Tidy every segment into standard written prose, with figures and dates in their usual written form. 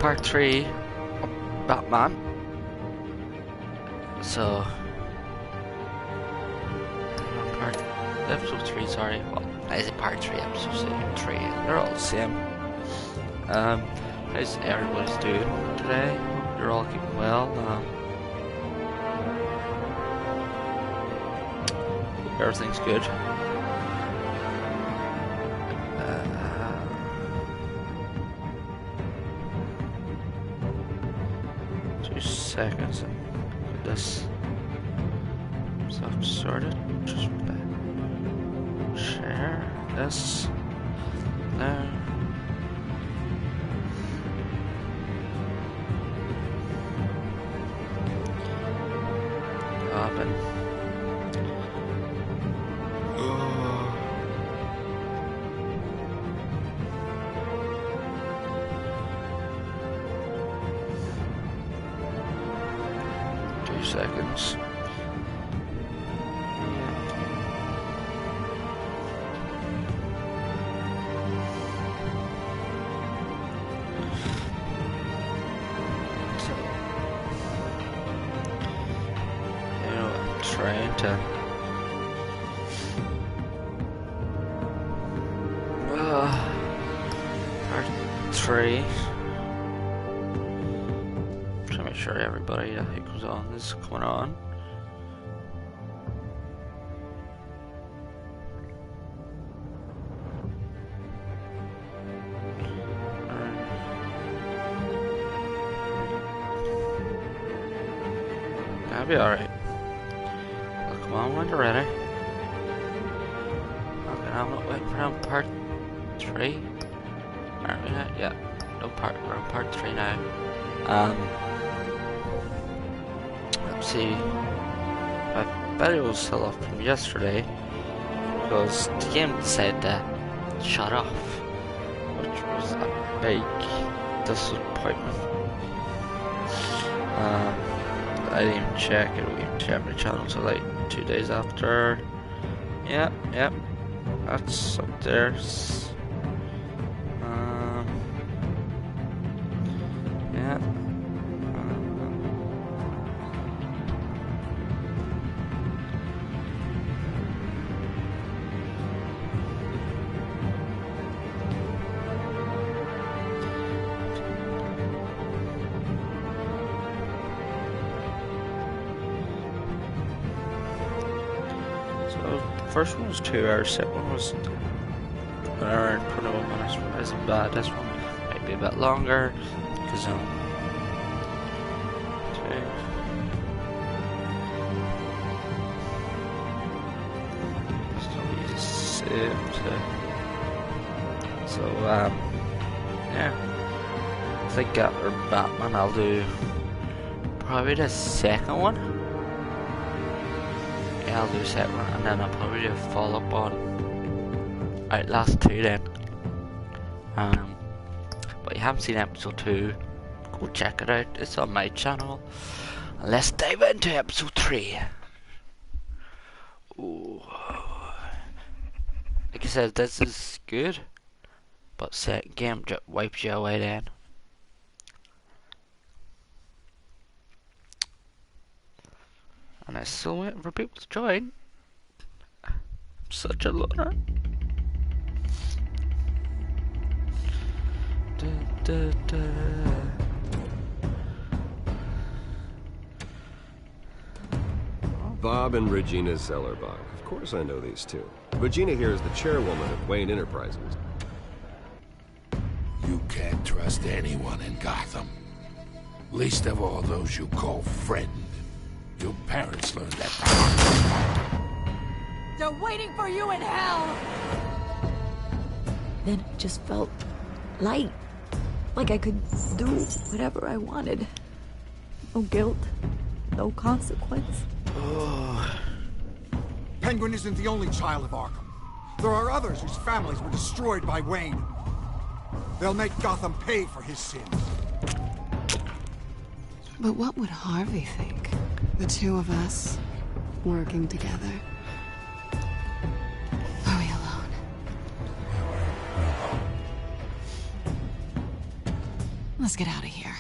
part 3 of Batman. So, episode 3, sorry. Well, is it part 3, episode 3? They're all the same. How's everybody's doing today? Hope you're all keeping well. Hope everything's good. 2 seconds and get this stuff sorted. Just share this there. Open. 2 seconds. Trying to part 3. Trying to make sure everybody who comes on is coming on. That'll be alright. Come on, when you're ready. Okay, I'm not waiting for them. Part 3. Aren't we now? Yeah. No, we're on part 3 now. Let's see. My video was still up from yesterday because the game decided to shut off, which was a big disappointment. I didn't even check it. We didn't check my channel until like 2 days after. Yep, that's up there. Yeah. First one was 2 hours, second one was 1 hour and 21 minutes. That isn't bad. This one might be a bit longer because yeah. I think after Batman I'll do probably the second one. I'll do a second one, and then I'll probably do a follow-up on Outlast 2 then. But you haven't seen episode 2, go check it out, it's on my channel. And let's dive into episode 3. Ooh. Like I said, this is good, but second game just wipes you away then. And I'm still waiting for people to join. I'm such a loner. Bob and Regina Zellerbach. Of course I know these two. Regina here is the chairwoman of Wayne Enterprises. You can't trust anyone in Gotham. Least of all those you call friend. Your parents learned that. They're waiting for you in hell! Then it just felt light. Like I could do whatever I wanted. No guilt, no consequence. Penguin isn't the only child of Arkham. There are others whose families were destroyed by Wayne. They'll make Gotham pay for his sins. But what would Harvey think? The two of us working together. Are we alone? Let's get out of here.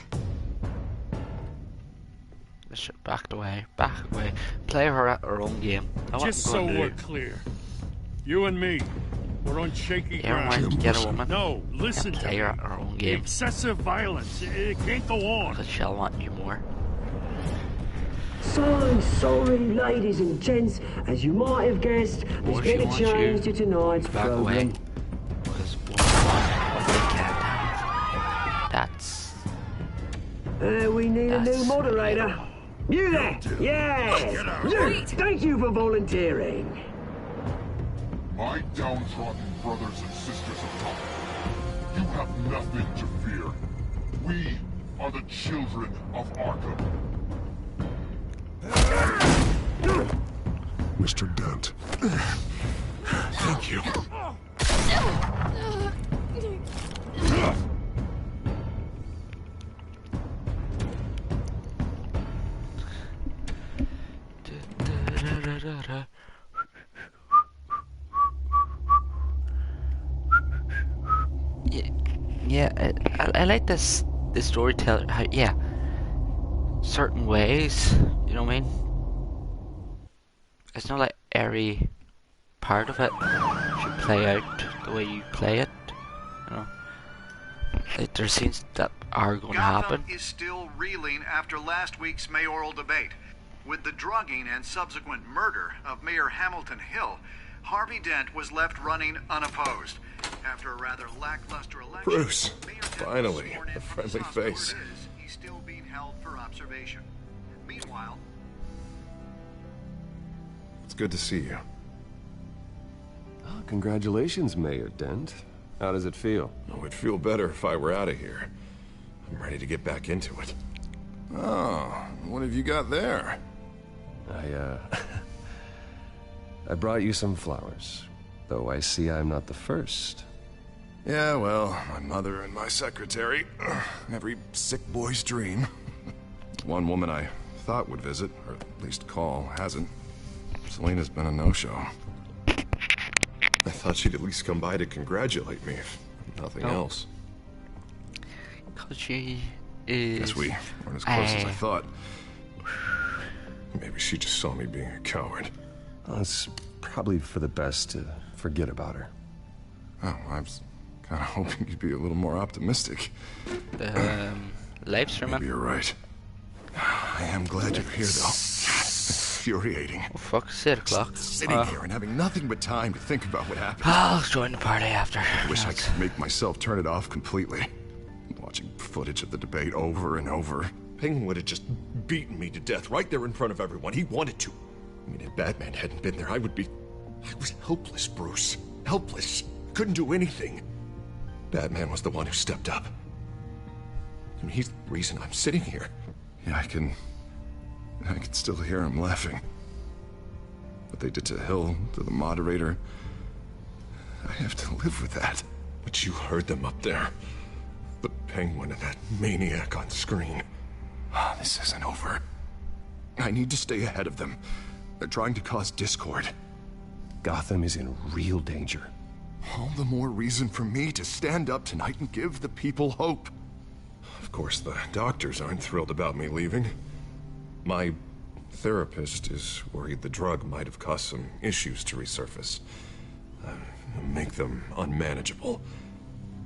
This shit backed away, back away. Play her at her own game. Just so we're clear, you and me, we're on shaky Everyone ground. can get a woman. No, listen And to play me. her at her own The game. excessive violence, it can't go on. Because she'll want you more. So I'm sorry, ladies and gents. As you might have guessed, there's What she been a wants change you to tonight's back away. program. Because what they can't have. That's... We need a new That's- moderator. You there? Yes! You! Thank you for volunteering. My downtrodden brothers and sisters of Gotham, you have nothing to fear. We are the children of Arkham. Mr. Dent. Thank you. Yeah, I like this storyteller. Yeah, certain ways. You know what I mean? It's not like every part of it should play out the way you play it. You know, like there's scenes that are going to happen. Gotham is still reeling after last week's mayoral debate. With the drugging and subsequent murder of Mayor Hamilton Hill, Harvey Dent was left running unopposed. After a rather lackluster election, Bruce, Mayor Dent was finally, sworn in a from his friendly hospital face. where it is. He's still being held for observation. Meanwhile, It's good to see you. Oh, congratulations, Mayor Dent. How does it feel? Oh, it'd feel better if I were out of here. I'm ready to get back into it. Oh, what have you got there? I brought you some flowers. Though I see I'm not the first. Yeah, well, my mother and my secretary. Every sick boy's dream. One woman I thought would visit, or at least call, hasn't. Selena's been a no-show. I thought she'd at least come by to congratulate me, if nothing else. Because she is... Guess we weren't as close as I thought. Maybe she just saw me being a coward. Well, it's probably for the best to forget about her. Oh, I was kind of hoping you'd be a little more optimistic. Livestreaming. Maybe you're right. I am glad you're here, though. It's infuriating. Oh fuck, it's 8 o'clock. Sitting here and having nothing but time to think about what happened. I'll join the party after. I wish I could make myself turn it off completely. Watching footage of the debate over and over. Penguin would have just beaten me to death right there in front of everyone. He wanted to. I mean, if Batman hadn't been there, I was helpless, Bruce. Helpless. Couldn't do anything. Batman was the one who stepped up. I mean, he's the reason I'm sitting here. Yeah, I can still hear him laughing. What they did to Hill, to the moderator. I have to live with that. But you heard them up there. The Penguin and that maniac on screen. This isn't over. I need to stay ahead of them. They're trying to cause discord. Gotham is in real danger. All the more reason for me to stand up tonight and give the people hope. Of course, the doctors aren't thrilled about me leaving. My therapist is worried the drug might have caused some issues to resurface. Make them unmanageable.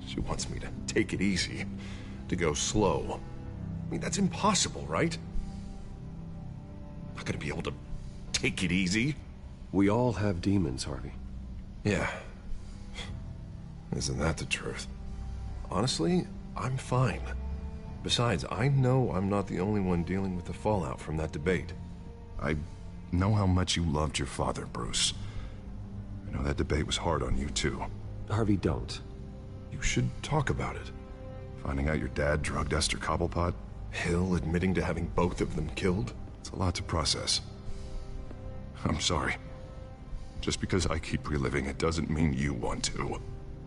She wants me to take it easy, to go slow. I mean, that's impossible, right? I'm not gonna be able to take it easy. We all have demons, Harvey. Yeah. Isn't that the truth? Honestly, I'm fine. Besides, I know I'm not the only one dealing with the fallout from that debate. I know how much you loved your father, Bruce. I know that debate was hard on you, too. Harvey, don't. You should talk about it. Finding out your dad drugged Esther Cobblepot? Hill admitting to having both of them killed? It's a lot to process. I'm sorry. Just because I keep reliving it doesn't mean you want to.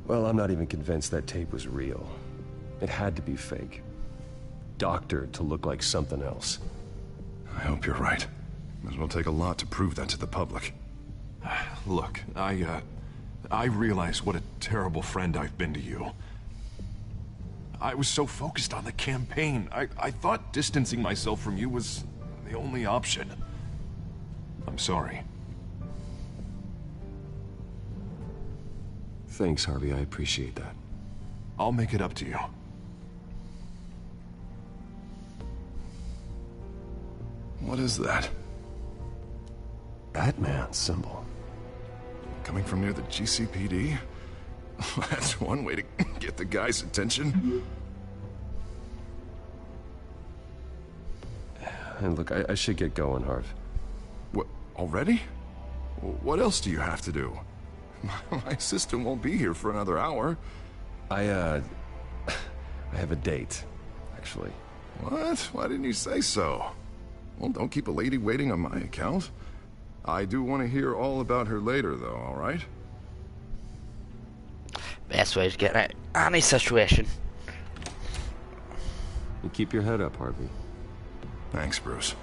Well, I'm not even convinced that tape was real. It had to be fake. Doctored to look like something else. I hope you're right. It will take a lot to prove that to the public. Look, I realize what a terrible friend I've been to you. I was so focused on the campaign. I thought distancing myself from you was the only option. I'm sorry. Thanks, Harvey. I appreciate that. I'll make it up to you. What is that? Batman symbol. Coming from near the GCPD? That's one way to get the guy's attention. And look, I should get going, Harv. What, already? What else do you have to do? My assistant won't be here for another hour. I have a date, actually. What? Why didn't you say so? Well, don't keep a lady waiting on my account. I do want to hear all about her later, though, all right? Best way to get out of any situation. You keep your head up, Harvey. Thanks, Bruce.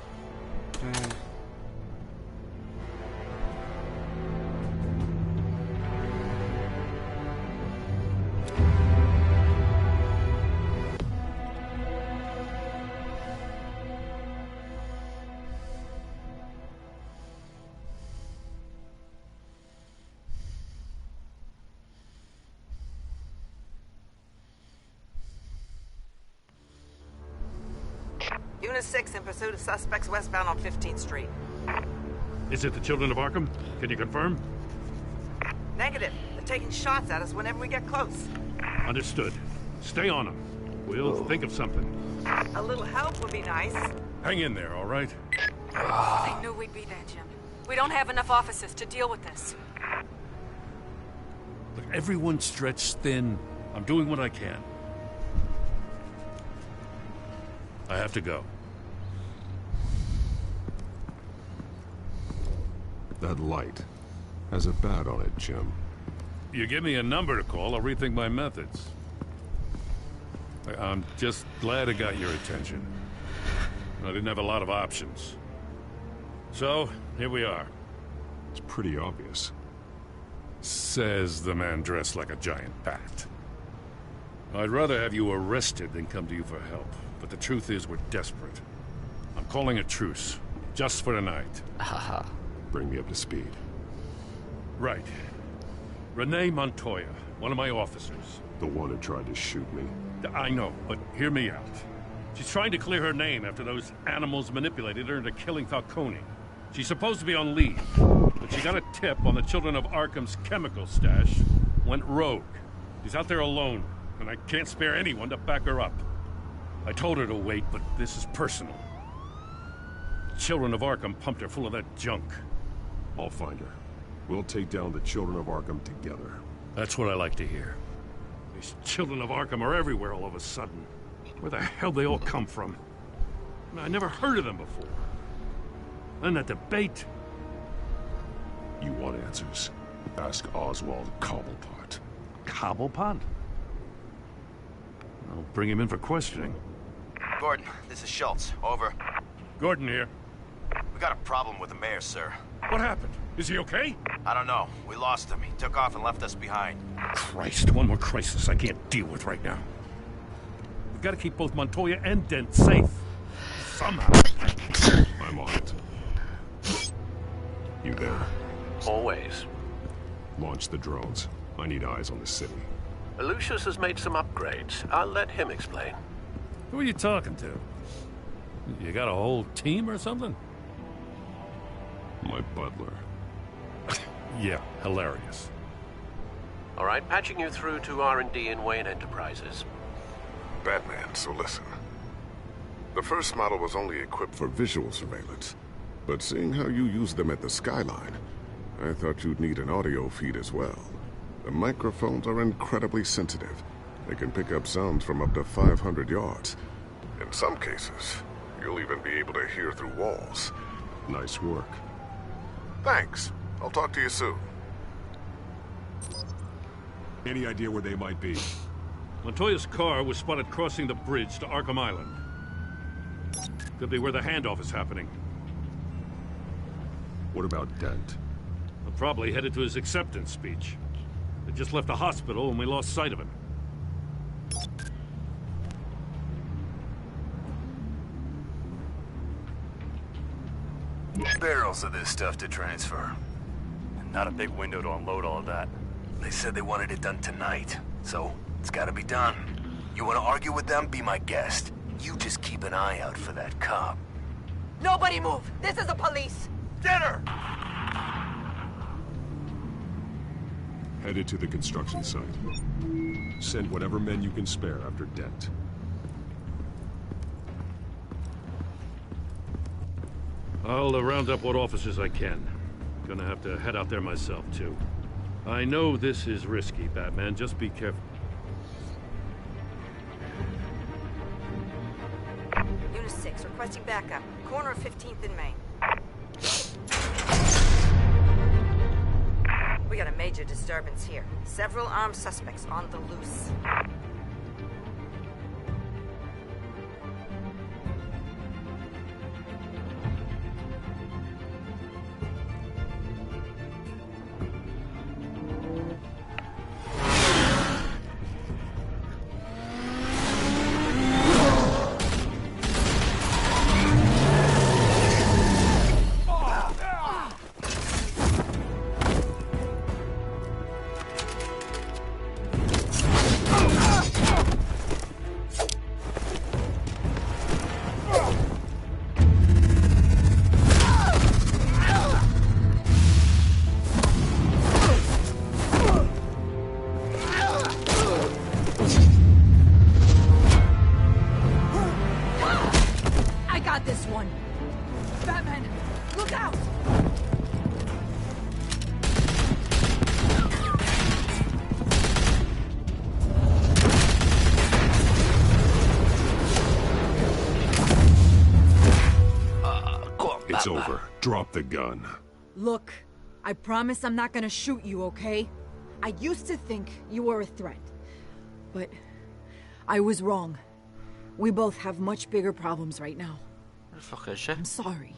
Unit 6 in pursuit of suspects westbound on 15th Street. Is it the Children of Arkham? Can you confirm? Negative. They're taking shots at us whenever we get close. Understood. Stay on them. We'll think of something. A little help would be nice. Hang in there, all right? I knew we'd be there, Jim. We don't have enough officers to deal with this. Look, everyone's stretched thin. I'm doing what I can. I have to go. That light has a bat on it, Jim. You give me a number to call, I'll rethink my methods. I'm just glad it got your attention. I didn't have a lot of options. So, here we are. It's pretty obvious. Says the man dressed like a giant bat. I'd rather have you arrested than come to you for help. But the truth is, we're desperate. I'm calling a truce. Just for tonight. Haha. Bring me up to speed. Right. Renee Montoya, one of my officers. The one who tried to shoot me. I know, but hear me out. She's trying to clear her name after those animals manipulated her into killing Falcone. She's supposed to be on leave, but she got a tip on the Children of Arkham's chemical stash, went rogue. She's out there alone, and I can't spare anyone to back her up. I told her to wait, but this is personal. Children of Arkham pumped her full of that junk. I'll find her. We'll take down the Children of Arkham together. That's what I like to hear. These Children of Arkham are everywhere all of a sudden. Where the hell they all come from? I never heard of them before. And that debate. You want answers? Ask Oswald Cobblepot. Cobblepot? I'll bring him in for questioning. Gordon, this is Schultz. Over. Gordon here. We got a problem with the mayor, sir. What happened? Is he okay? I don't know. We lost him. He took off and left us behind. Christ, one more crisis I can't deal with right now. We've got to keep both Montoya and Dent safe. Somehow. I'm on it. You there? Always. Launch the drones. I need eyes on the city. Lucius has made some upgrades. I'll let him explain. Who are you talking to? You got a whole team or something? My butler. Yeah, hilarious. All right, patching you through to R&D in Wayne Enterprises. Batman, so listen. The first model was only equipped for visual surveillance, but seeing how you use them at the Skyline, I thought you'd need an audio feed as well. The microphones are incredibly sensitive. They can pick up sounds from up to 500 yards. In some cases, you'll even be able to hear through walls. Nice work. Thanks. I'll talk to you soon. Any idea where they might be? Montoya's car was spotted crossing the bridge to Arkham Island. Could be where the handoff is happening. What about Dent? We're probably headed to his acceptance speech. They just left the hospital and we lost sight of him. Barrels of this stuff to transfer. Not a big window to unload all of that. They said they wanted it done tonight, so it's gotta be done. You wanna argue with them? Be my guest. You just keep an eye out for that cop. Nobody move! This is the police! Get her! Headed to the construction site. Send whatever men you can spare after Dent. I'll round up what officers I can. Gonna have to head out there myself, too. I know this is risky, Batman. Just be careful. Unit 6, requesting backup. Corner of 15th and Main. We got a major disturbance here. Several armed suspects on the loose. It's over. Drop the gun. Look, I promise I'm not gonna shoot you, okay? I used to think you were a threat, but I was wrong. We both have much bigger problems right now. What the fuck is she? I'm sorry.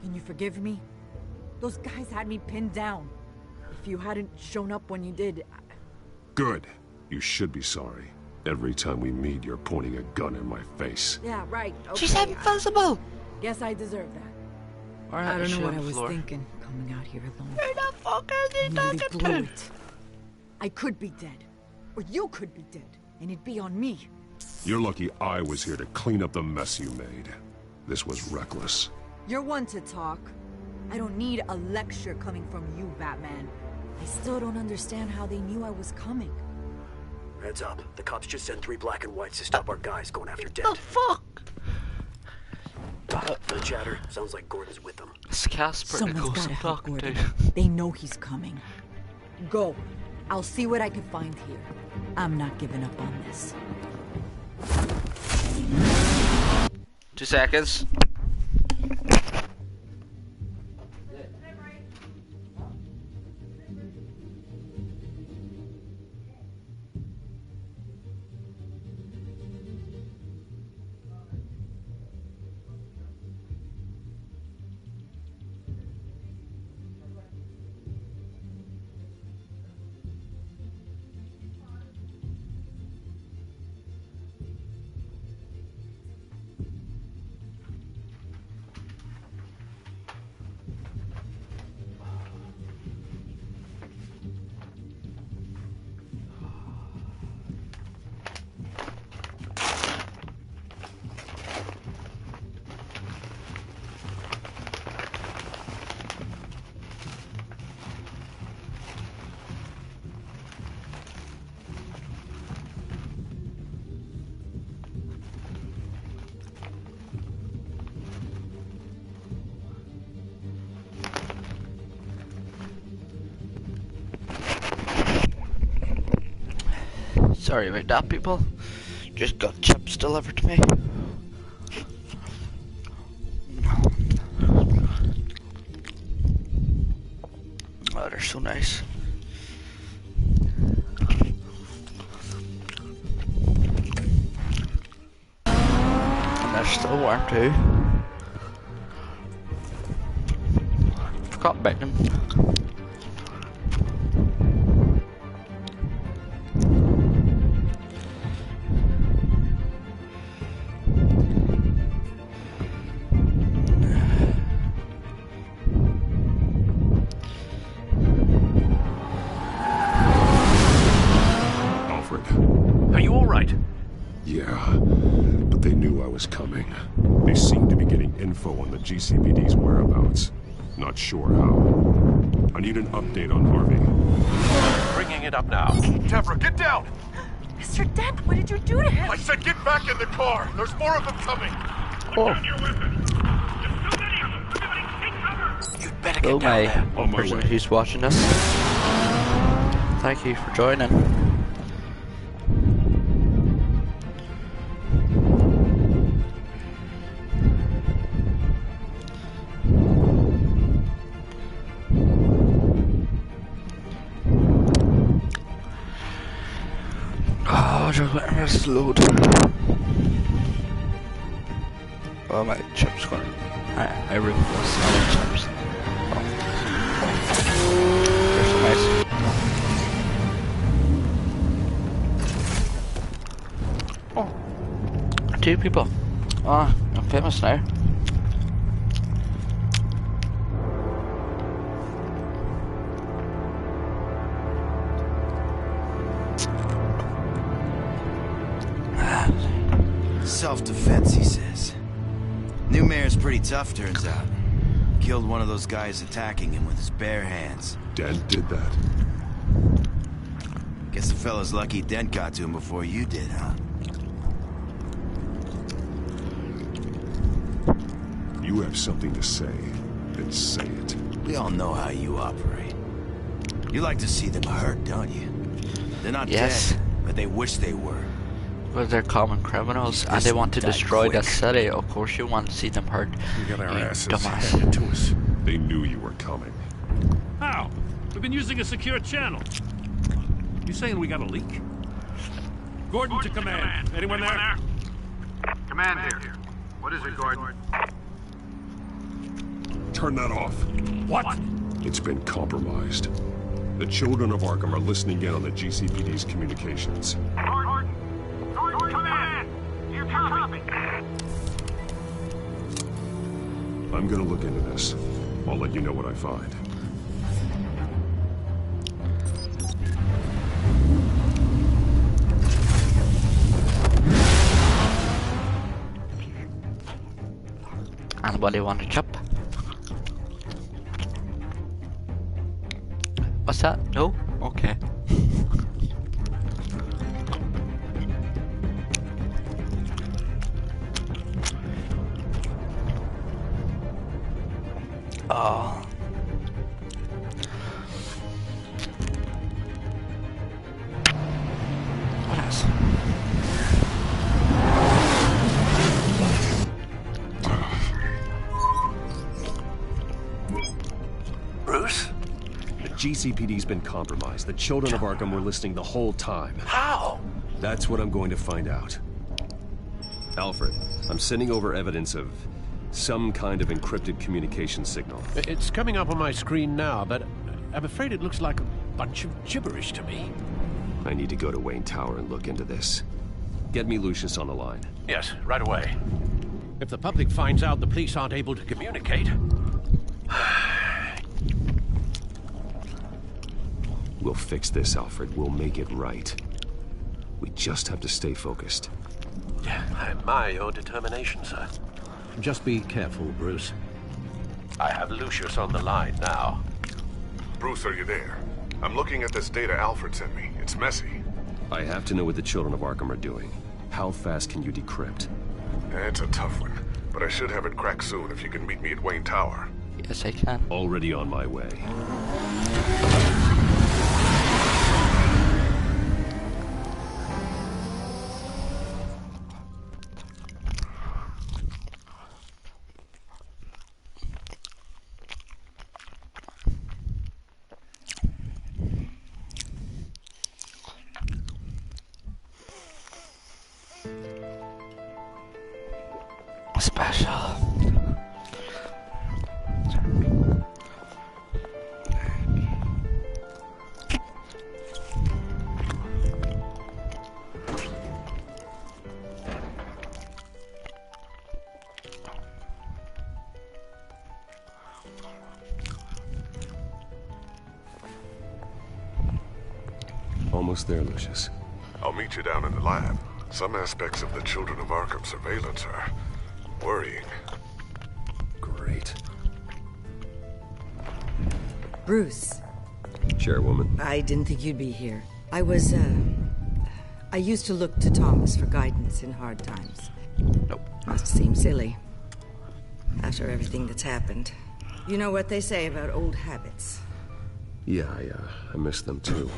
Can you forgive me? Those guys had me pinned down. If you hadn't shown up when you did... Good. You should be sorry. Every time we meet, you're pointing a gun in my face. Yeah, right. Okay. She's invisible! Guess I deserve that. Right, I don't know what I was thinking, coming out here alone. Who the fuck is he Nearly talking blew to? it. I could be dead. Or you could be dead. And it'd be on me. You're lucky I was here to clean up the mess you made. This was reckless. You're one to talk. I don't need a lecture coming from you, Batman. I still don't understand how they knew I was coming. Heads up. The cops just sent 3 black and whites to stop our guys going after Dent. The fuck? The chatter sounds like Gordon's with them. It's Casper Someone's Nichols gotta I'm help talking Gordon. to. They know he's coming. Go. I'll see what I can find here. I'm not giving up on this. 2 seconds. Sorry about that, people. Just got chips delivered to me. Oh, they're so nice. And they're still warm too. Forgot about them. Yeah, but they knew I was coming. They seemed to be getting info on the GCPD's whereabouts. Not sure how. I need an update on Harvey. Bringing it up now. Deborah, get down! Mr. Dent, what did you do to him? I said get back in the car! There's more of them coming! Oh. You'd better Hello, get down there. my person who's watching us. Thank you for joining. Just letting this load. Oh, my chips gone. I ripped those other chips. Oh. They're so nice. Oh. 2 people. Ah, I'm famous now. Self-defense, he says. New mayor's pretty tough, turns out. Killed one of those guys attacking him with his bare hands. Dent did that. Guess the fella's lucky Dent got to him before you did, huh? You have something to say, then say it. We all know how you operate. You like to see them hurt, don't you? They're not dead, but they wish they were. Well, they're common criminals, and they want to destroy the city. Of course you want to see them hurt. We got our asses dumbass. handed to us. They knew you were coming. How? We've been using a secure channel. You saying we got a leak? Gordon to command. Anyone there? Command here. What is it, Gordon? Turn that off. What? It's been compromised. The children of Arkham are listening in on the GCPD's communications. Gordon, command! You copy? I'm gonna look into this. I'll let you know what I find. Anybody want a chip? What's that? No? Okay. Oh. What else? Bruce? The GCPD's been compromised. The children of Arkham were listening the whole time. How? That's what I'm going to find out. Alfred, I'm sending over evidence of some kind of encrypted communication signal. It's coming up on my screen now, but I'm afraid it looks like a bunch of gibberish to me. I need to go to Wayne Tower and look into this. Get me Lucius on the line. Yes, right away. If the public finds out the police aren't able to communicate... We'll fix this, Alfred. We'll make it right. We just have to stay focused. I admire your determination, sir. Just be careful, Bruce. I have Lucius on the line now. Bruce, are you there? I'm looking at this data Alfred sent me. It's messy. I have to know what the children of Arkham are doing. How fast can you decrypt? It's a tough one, but I should have it cracked soon if you can meet me at Wayne Tower. Yes, I can. Already on my way. Special. Almost there, Lucius. I'll meet you down in the lab. Some aspects of the Children of Arkham surveillance are worrying. Great. Bruce. Chairwoman. I didn't think you'd be here. I used to look to Thomas for guidance in hard times. Nope. Must seem silly. After everything that's happened. You know what they say about old habits. Yeah, I miss them too.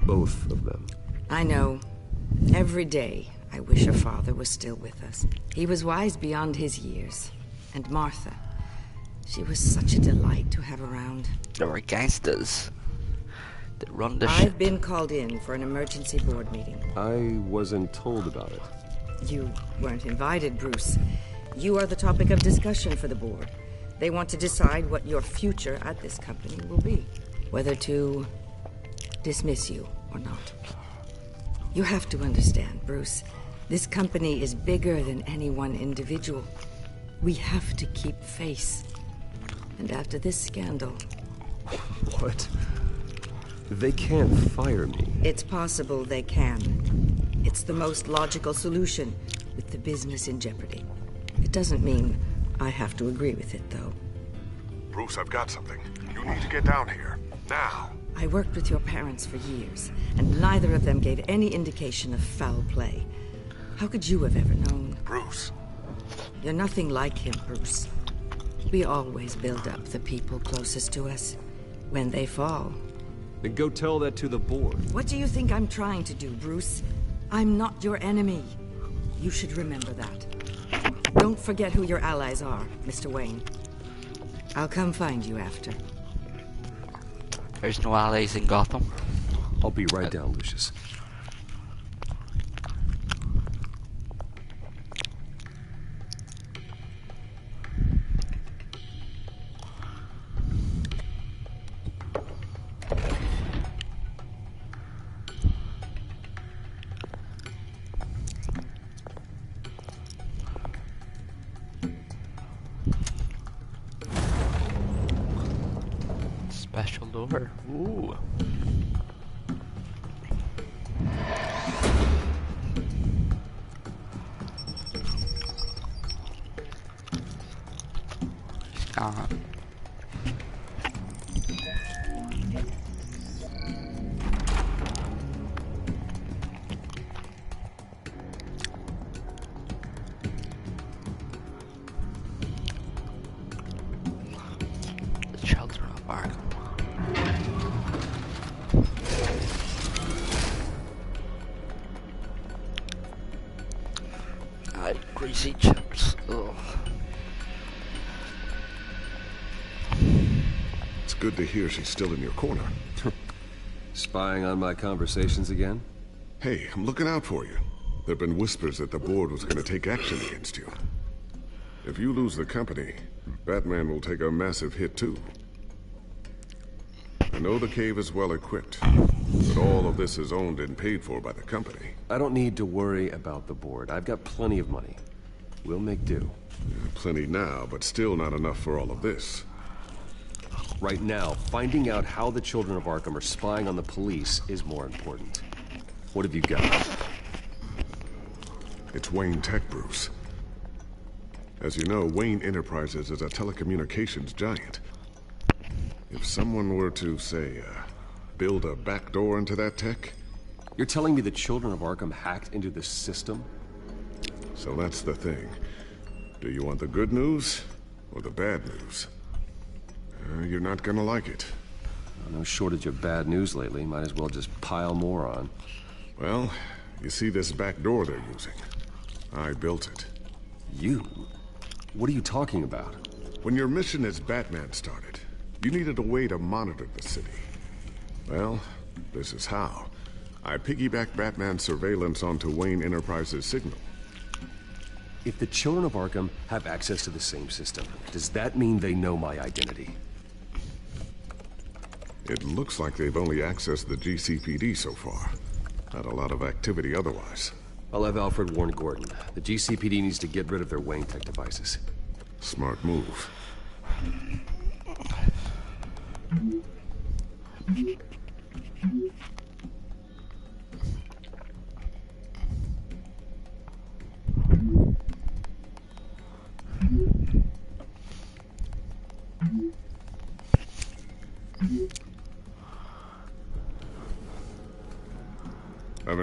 Both of them. I know. Every day, I wish her father was still with us. He was wise beyond his years. And Martha. She was such a delight to have around. They were gangsters. They run the shit. I've been called in for an emergency board meeting. I wasn't told about it. You weren't invited, Bruce. You are the topic of discussion for the board. They want to decide what your future at this company will be. Whether to dismiss you or not. You have to understand, Bruce. This company is bigger than any one individual. We have to keep face. And after this scandal... What? They can't fire me. It's possible they can. It's the most logical solution, with the business in jeopardy. It doesn't mean I have to agree with it, though. Bruce, I've got something. You need to get down here. Now. I worked with your parents for years, and neither of them gave any indication of foul play. How could you have ever known? Bruce. You're nothing like him, Bruce. We always build up the people closest to us. When they fall... Then go tell that to the board. What do you think I'm trying to do, Bruce? I'm not your enemy. You should remember that. Don't forget who your allies are, Mr. Wayne. I'll come find you after. There's no allies in Gotham. I'll be right down, Lucius. Special door. Ooh. He's gone. The children of Arkham. Greasy chips. Ugh. It's good to hear she's still in your corner. Spying on my conversations again? Hey, I'm looking out for you. There've been whispers that the board was going to take action against you. If you lose the company, Batman will take a massive hit too. I know the cave is well equipped, but all of this is owned and paid for by the company. I don't need to worry about the board. I've got plenty of money. We'll make do. Plenty now, but still not enough for all of this. Right now, finding out how the Children of Arkham are spying on the police is more important. What have you got? It's Wayne Tech, Bruce. As you know, Wayne Enterprises is a telecommunications giant. If someone were to, say, build a backdoor into that tech... You're telling me the Children of Arkham hacked into this system? So that's the thing. Do you want the good news or the bad news? You're not gonna like it. No shortage of bad news lately. Might as well just pile more on. Well, you see this back door they're using? I built it. You? What are you talking about? When your mission as Batman started, you needed a way to monitor the city. Well, this is how. I piggybacked Batman's surveillance onto Wayne Enterprises' signal. If the Children of Arkham have access to the same system, does that mean they know my identity? It looks like they've only accessed the GCPD so far. Not a lot of activity otherwise. I'll have Alfred warn Gordon. The GCPD needs to get rid of their Wayne Tech devices. Smart move.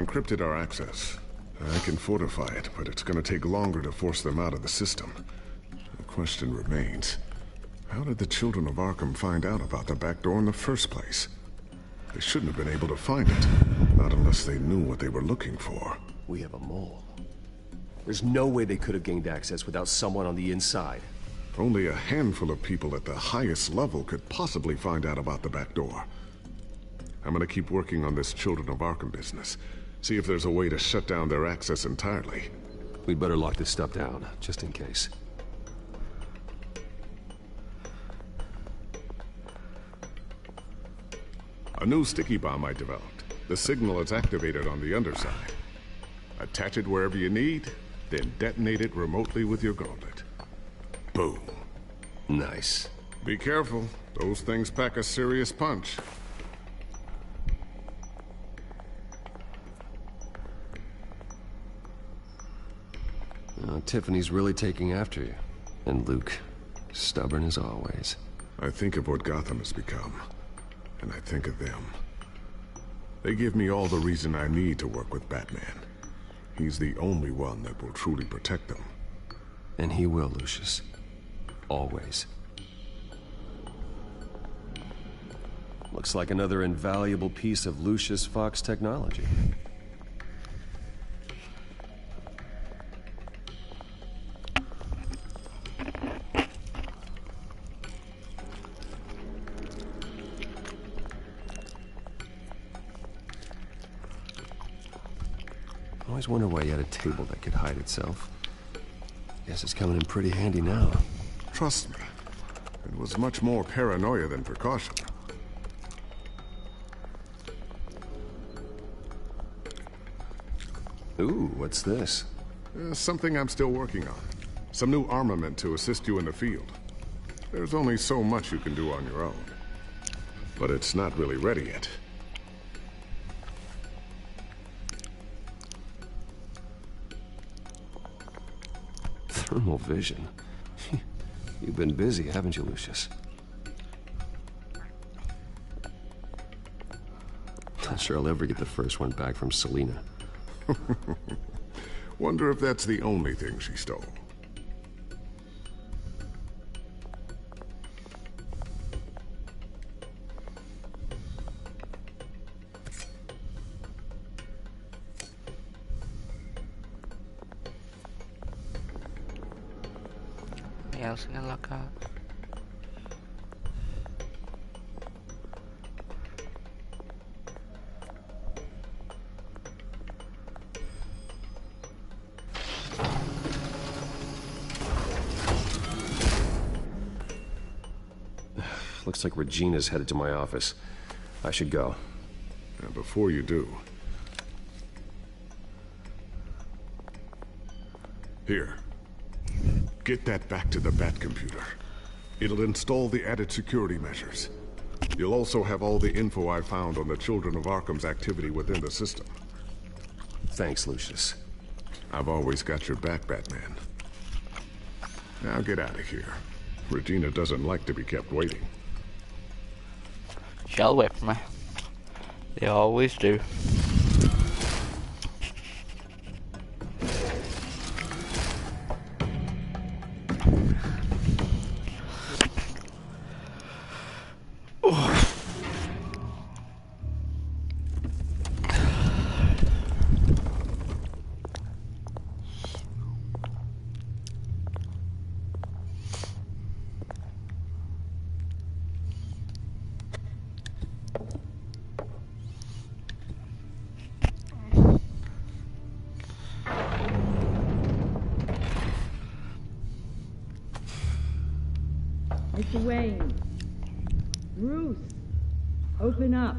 encrypted our access. I can fortify it, but it's gonna take longer to force them out of the system. The question remains, how did the children of Arkham find out about the back door in the first place? They shouldn't have been able to find it, not unless they knew what they were looking for. We have a mole. There's no way they could have gained access without someone on the inside. Only a handful of people at the highest level could possibly find out about the back door. I'm gonna keep working on this Children of Arkham business. See if there's a way to shut down their access entirely. We'd better lock this stuff down, just in case. A new sticky bomb I developed. The signal is activated on the underside. Attach it wherever you need, then detonate it remotely with your gauntlet. Boom. Nice. Be careful. Those things pack a serious punch. Tiffany's really taking after you. And Luke, stubborn as always. I think of what Gotham has become, and I think of them. They give me all the reason I need to work with Batman. He's the only one that will truly protect them. And he will, Lucius. Always. Looks like another invaluable piece of Lucius Fox technology. I always wonder why you had a table that could hide itself. Guess it's coming in pretty handy now. Trust me, it was much more paranoia than precaution. Ooh, what's this? Something I'm still working on. Some new armament to assist you in the field. There's only so much you can do on your own. But it's not really ready yet. Thermal vision. You've been busy, haven't you, Lucius? Not sure I'll ever get the first one back from Selina. Wonder if that's the only thing she stole. Else can look up. Looks like Regina's headed to my office. I should go. And before you do... Here. Get that back to the Bat computer. It'll install the added security measures. You'll also have all the info I found on the Children of Arkham's activity within the system. Thanks, Lucius. I've always got your back, Batman. Now get out of here. Regina doesn't like to be kept waiting. Shall wait for me. They always do. Mr. Wayne. Bruce. Open up.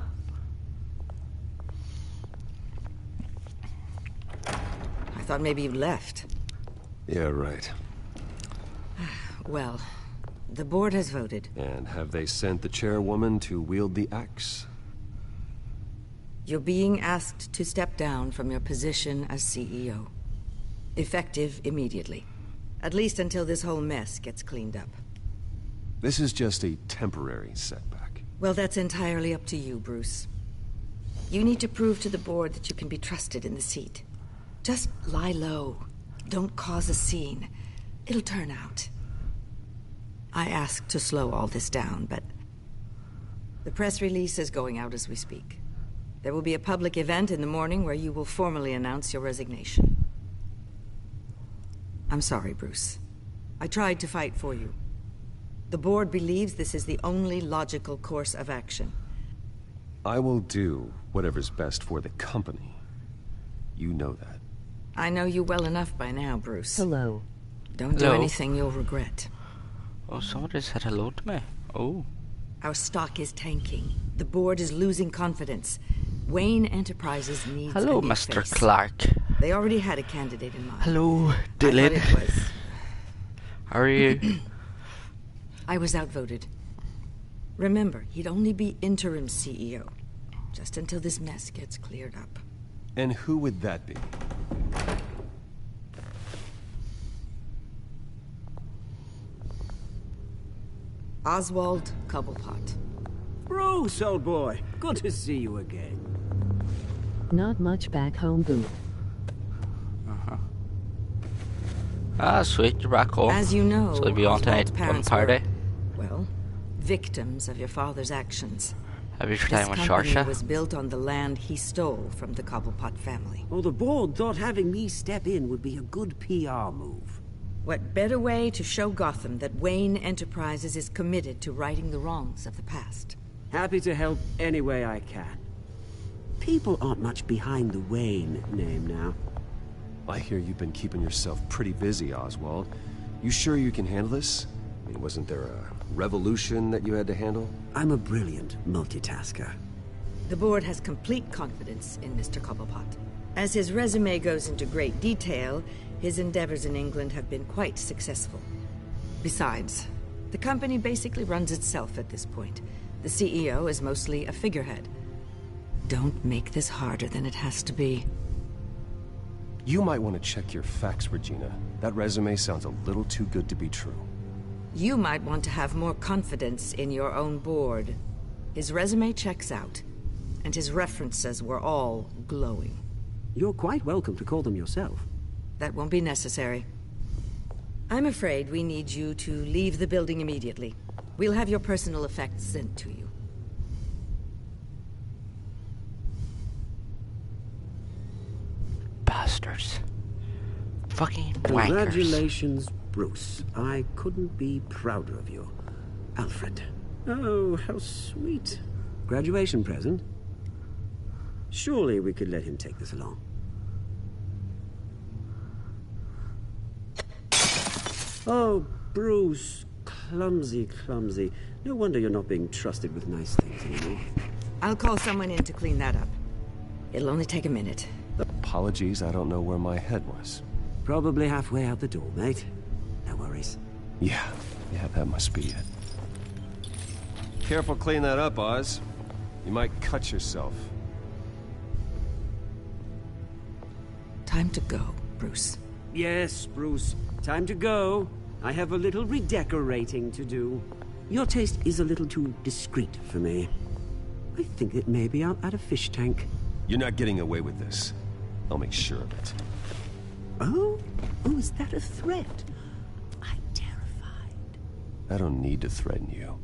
I thought maybe you left. Yeah, right. Well, the board has voted. And have they sent the chairwoman to wield the axe? You're being asked to step down from your position as CEO. Effective immediately. At least until this whole mess gets cleaned up. This is just a temporary setback. Well, that's entirely up to you, Bruce. You need to prove to the board that you can be trusted in the seat. Just lie low. Don't cause a scene. It'll turn out. I asked to slow all this down, but the press release is going out as we speak. There will be a public event in the morning where you will formally announce your resignation. I'm sorry, Bruce. I tried to fight for you. The board believes this is the only logical course of action. I will do whatever's best for the company. You know that. I know you well enough by now, Bruce. Hello. Don't do anything you'll regret. Oh, somebody said hello to me. Oh. Our stock is tanking. The board is losing confidence. Wayne Enterprises needs Hello, a new Mr. face. Clark. They already had a candidate in mind. Hello, Dylan. I thought it was. How are you? I was outvoted. Remember, he'd only be interim CEO. Just until this mess gets cleared up. And who would that be? Oswald Cobblepot. Bruce, old boy. Good to see you again. Not much back home, Boo. Ah, sweet, you're back home. As you know, so you'll be on tonight Oswald's on parents Saturday. were, well, victims of your father's actions. Have you This time with company Sharsha? was built on the land he stole from the Cobblepot family. Well, the board thought having me step in would be a good PR move. What better way to show Gotham that Wayne Enterprises is committed to righting the wrongs of the past? Happy to help any way I can. People aren't much behind the Wayne name now. I hear you've been keeping yourself pretty busy, Oswald. You sure you can handle this? I mean, wasn't there a revolution that you had to handle? I'm a brilliant multitasker. The board has complete confidence in Mr. Cobblepot. As his resume goes into great detail, his endeavors in England have been quite successful. Besides, the company basically runs itself at this point. The CEO is mostly a figurehead. Don't make this harder than it has to be. You might want to check your facts, Regina. That resume sounds a little too good to be true. You might want to have more confidence in your own board. His resume checks out, and his references were all glowing. You're quite welcome to call them yourself. That won't be necessary. I'm afraid we need you to leave the building immediately. We'll have your personal effects sent to you. Bastards. Fucking wankers. Congratulations, Bruce. I couldn't be prouder of you. Alfred. Oh, how sweet. Graduation present? Surely we could let him take this along. Oh, Bruce. Clumsy, clumsy. No wonder you're not being trusted with nice things anymore. I'll call someone in to clean that up. It'll only take a minute. Apologies, I don't know where my head was. Probably halfway out the door, mate. No worries. Yeah, that must be it. Careful clean that up, Oz. You might cut yourself. Time to go, Bruce. Yes, Bruce. Time to go. I have a little redecorating to do. Your taste is a little too discreet for me. I think that maybe I'll add a fish tank. You're not getting away with this. I'll make sure of it. Oh, is that a threat? I'm terrified. I don't need to threaten you.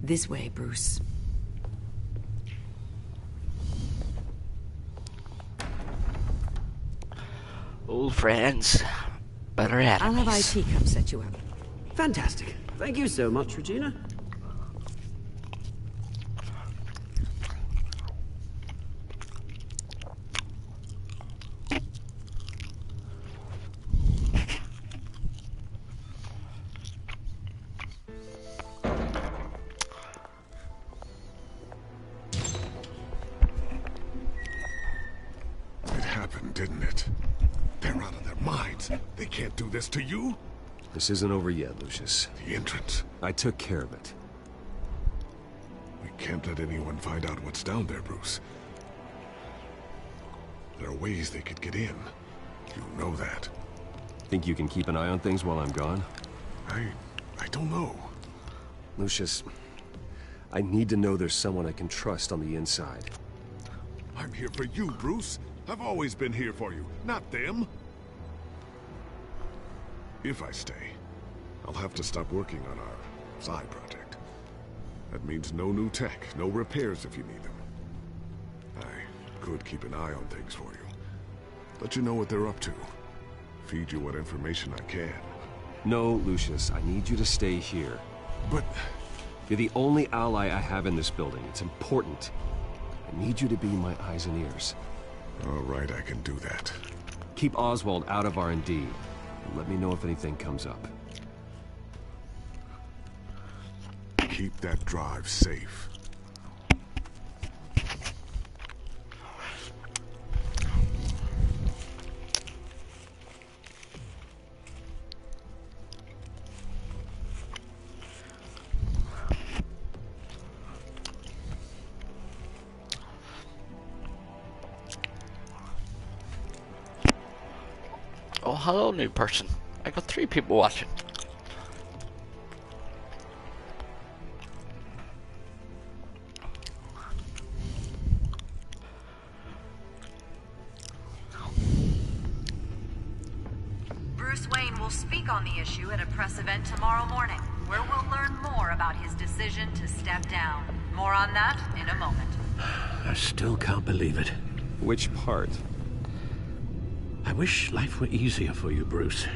This way, Bruce. Old friends. Better enemies. I'll have IT come set you up. Fantastic. Thank you so much, Regina. It happened, didn't it? They're out of their minds. They can't do this to you. This isn't over yet, Lucius. The entrance. I took care of it. We can't let anyone find out what's down there, Bruce. There are ways they could get in. You know that. Think you can keep an eye on things while I'm gone? I don't know. Lucius, I need to know there's someone I can trust on the inside. I'm here for you, Bruce. I've always been here for you, not them. If I stay, I'll have to stop working on our side project. That means no new tech, no repairs if you need them. I could keep an eye on things for you. Let you know what they're up to. Feed you what information I can. No, Lucius, I need you to stay here. But... You're the only ally I have in this building. It's important. I need you to be my eyes and ears. All right, I can do that. Keep Oswald out of R&D. And let me know if anything comes up. Keep that drive safe. Oh, hello, new person. I got 3 people watching. Bruce Wayne will speak on the issue at a press event tomorrow morning, where we'll learn more about his decision to step down. More on that in a moment. I still can't believe it. Which part? I wish life were easier for you, Bruce.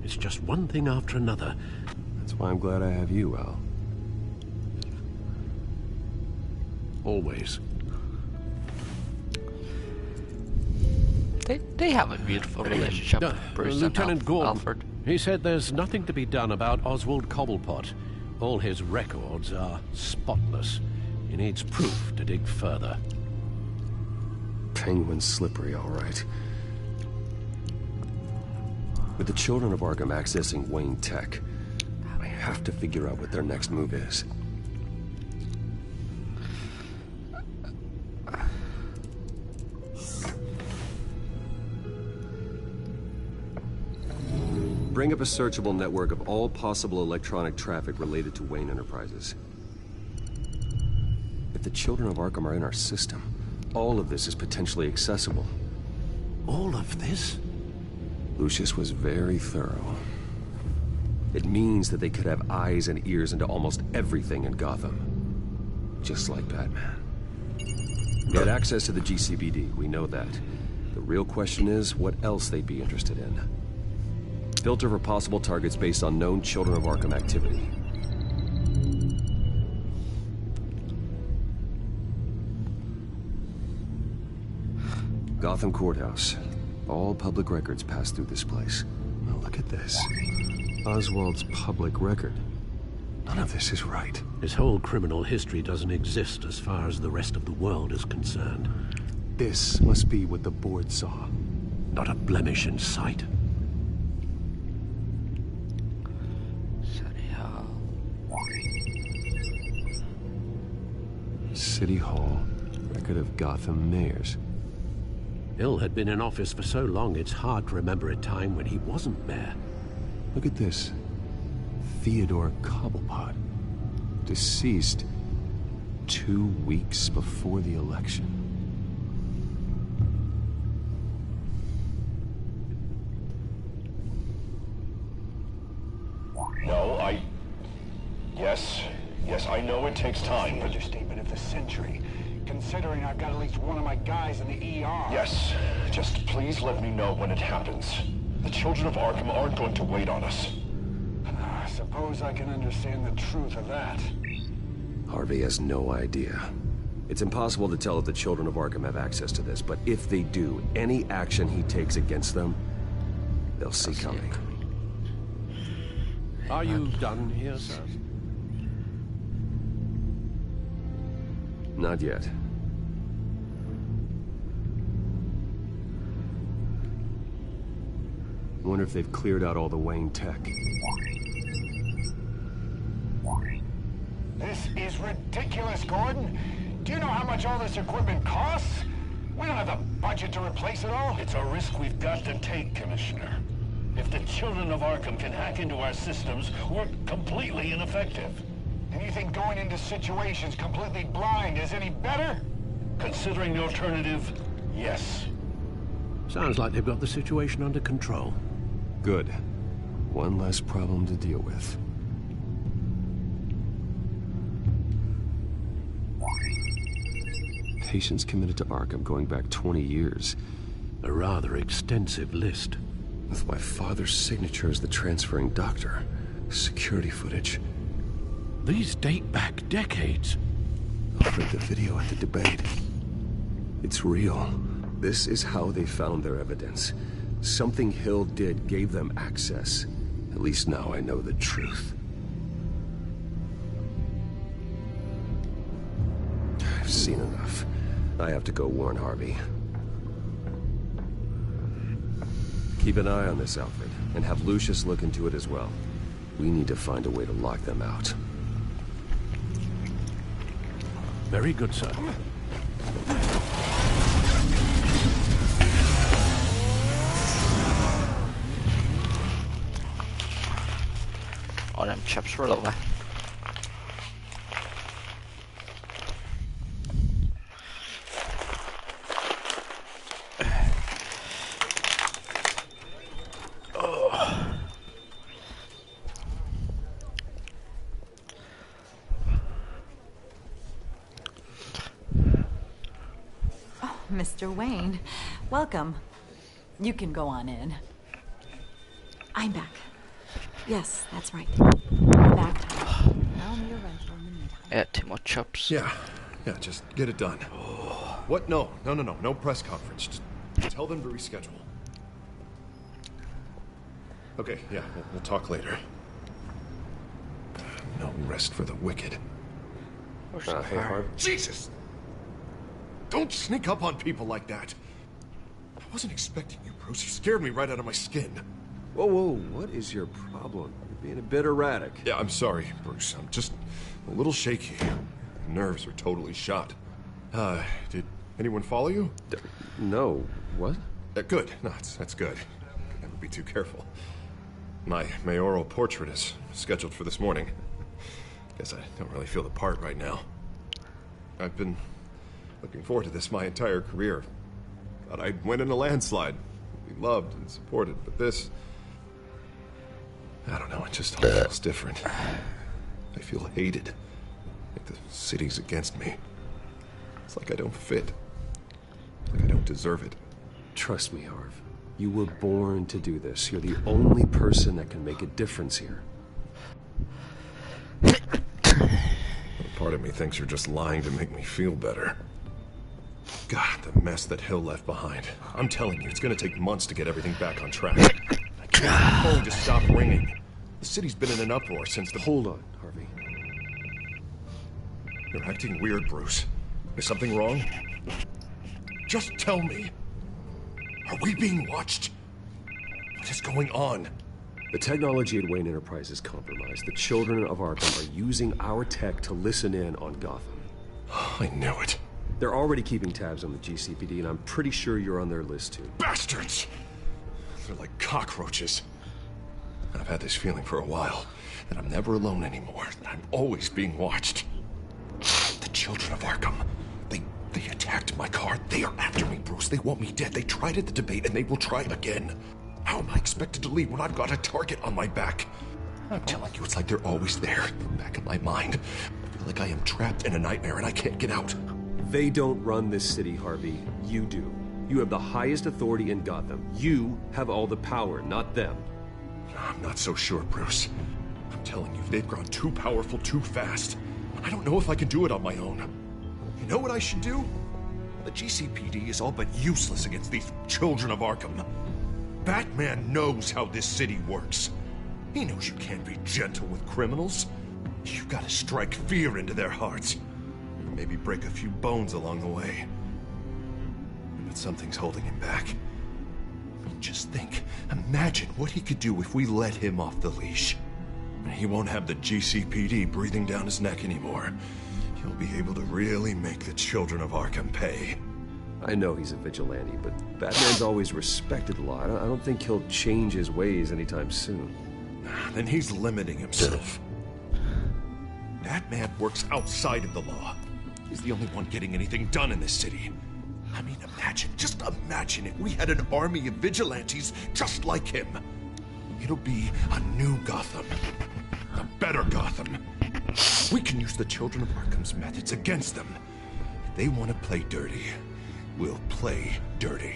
It's just one thing after another. That's why I'm glad I have you, Al. Always. They have a beautiful relationship, Bruce Lieutenant and Gordon, Alfred. He said there's nothing to be done about Oswald Cobblepot. All his records are spotless. He needs proof to dig further. Penguin's slippery, all right. With the children of Arkham accessing Wayne Tech, I have to figure out what their next move is. Bring up a searchable network of all possible electronic traffic related to Wayne Enterprises. If the children of Arkham are in our system, all of this is potentially accessible. All of this? Lucius was very thorough. It means that they could have eyes and ears into almost everything in Gotham. Just like Batman. They had access to the GCPD, we know that. The real question is, what else they'd be interested in. Filter for possible targets based on known Children of Arkham activity. Gotham Courthouse. All public records pass through this place. Now look at this. Oswald's public record. None of this is right. His whole criminal history doesn't exist as far as the rest of the world is concerned. This must be what the board saw. Not a blemish in sight. City Hall. Record of Gotham mayors. Hill had been in office for so long, it's hard to remember a time when he wasn't mayor. Look at this. Theodore Cobblepot. Deceased 2 weeks before the election. No, Yes, I know it takes time, but... Understatement of the century. Considering I've got at least one of my guys in the ER. Yes, just please let me know when it happens. The children of Arkham aren't going to wait on us. I suppose I can understand the truth of that. Harvey has no idea. It's impossible to tell if the children of Arkham have access to this, but if they do, any action he takes against them, they'll see coming. Are you done here, sir? Not yet. Wonder if they've cleared out all the Wayne tech. This is ridiculous, Gordon. Do you know how much all this equipment costs? We don't have the budget to replace it all. It's a risk we've got to take, Commissioner. If the children of Arkham can hack into our systems, we're completely ineffective. And you think going into situations completely blind is any better? Considering the alternative, yes. Sounds like they've got the situation under control. Good. One less problem to deal with. Patients committed to Arkham going back 20 years. A rather extensive list. With my father's signature as the transferring doctor. Security footage. These date back decades. Alfred, the video at the debate. It's real. This is how they found their evidence. Something Hill did gave them access. At least now I know the truth. I've seen enough. I have to go warn Harvey. Keep an eye on this, Alfred, and have Lucius look into it as well. We need to find a way to lock them out. Very good, sir. Oh, them chips were lovely. Mr. Wayne, welcome. You can go on in. I'm back. Yes, that's right. I'm back. Ate too much chips. Yeah, just get it done. What? No press conference. Just tell them to reschedule. Okay, yeah, we'll talk later. No rest for the wicked. Hey, Harv. Jesus! Don't sneak up on people like that. I wasn't expecting you, Bruce. You scared me right out of my skin. Whoa, what is your problem? You're being a bit erratic. Yeah, I'm sorry, Bruce. I'm just a little shaky. Nerves are totally shot. Did anyone follow you? No. What? Good. No, that's good. Could never be too careful. My mayoral portrait is scheduled for this morning. Guess I don't really feel the part right now. I've been looking forward to this my entire career. Thought I'd win in a landslide. Be loved and supported, but this... I don't know, it just all feels different. I feel hated. Like the city's against me. It's like I don't fit. Like I don't deserve it. Trust me, Harv. You were born to do this. You're the only person that can make a difference here. Part of me thinks you're just lying to make me feel better. God, the mess that Hill left behind. I'm telling you, it's gonna take months to get everything back on track. I can't get the phone to stop ringing. The city's been in an uproar since the... Hold on, Harvey. You're acting weird, Bruce. Is something wrong? Just tell me. Are we being watched? What is going on? The technology at Wayne Enterprise is compromised. The children of Arkham are using our tech to listen in on Gotham. I knew it. They're already keeping tabs on the GCPD, and I'm pretty sure you're on their list, too. Bastards! They're like cockroaches. I've had this feeling for a while, that I'm never alone anymore, that I'm always being watched. The children of Arkham, they attacked my car. They are after me, Bruce. They want me dead. They tried at the debate, and they will try again. How am I expected to leave when I've got a target on my back? I'm telling you, it's like they're always there, in the back of my mind. I feel like I am trapped in a nightmare and I can't get out. They don't run this city, Harvey. You do. You have the highest authority in Gotham. You have all the power, not them. I'm not so sure, Bruce. I'm telling you, they've grown too powerful too fast. I don't know if I can do it on my own. You know what I should do? The GCPD is all but useless against these children of Arkham. Batman knows how this city works. He knows you can't be gentle with criminals. You've got to strike fear into their hearts. Maybe break a few bones along the way. But something's holding him back. Just think, imagine what he could do if we let him off the leash. He won't have the GCPD breathing down his neck anymore. He'll be able to really make the children of Arkham pay. I know he's a vigilante, but Batman's always respected the law. I don't think he'll change his ways anytime soon. Then he's limiting himself. That man works outside of the law. He's the only one getting anything done in this city. I mean, just imagine if we had an army of vigilantes just like him. It'll be a new Gotham. A better Gotham. We can use the Children of Arkham's methods against them. If they want to play dirty, we'll play dirty.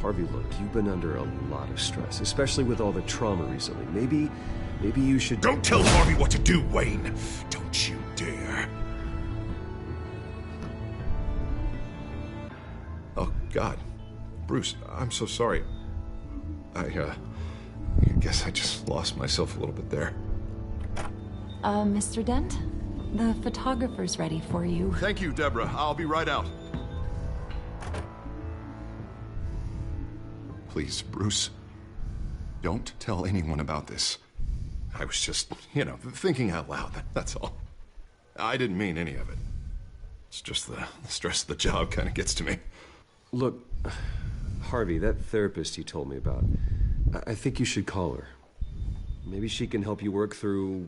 Harvey, look, you've been under a lot of stress, especially with all the trauma recently. Maybe you should... Don't tell Harvey what to do, Wayne! Don't you dare! Oh, God. Bruce, I'm so sorry. I guess I just lost myself a little bit there. Mr. Dent? The photographer's ready for you. Thank you, Deborah. I'll be right out. Please, Bruce. Don't tell anyone about this. I was just, thinking out loud. That's all. I didn't mean any of it. It's just the stress of the job kind of gets to me. Look, Harvey, that therapist you told me about, I think you should call her. Maybe she can help you work through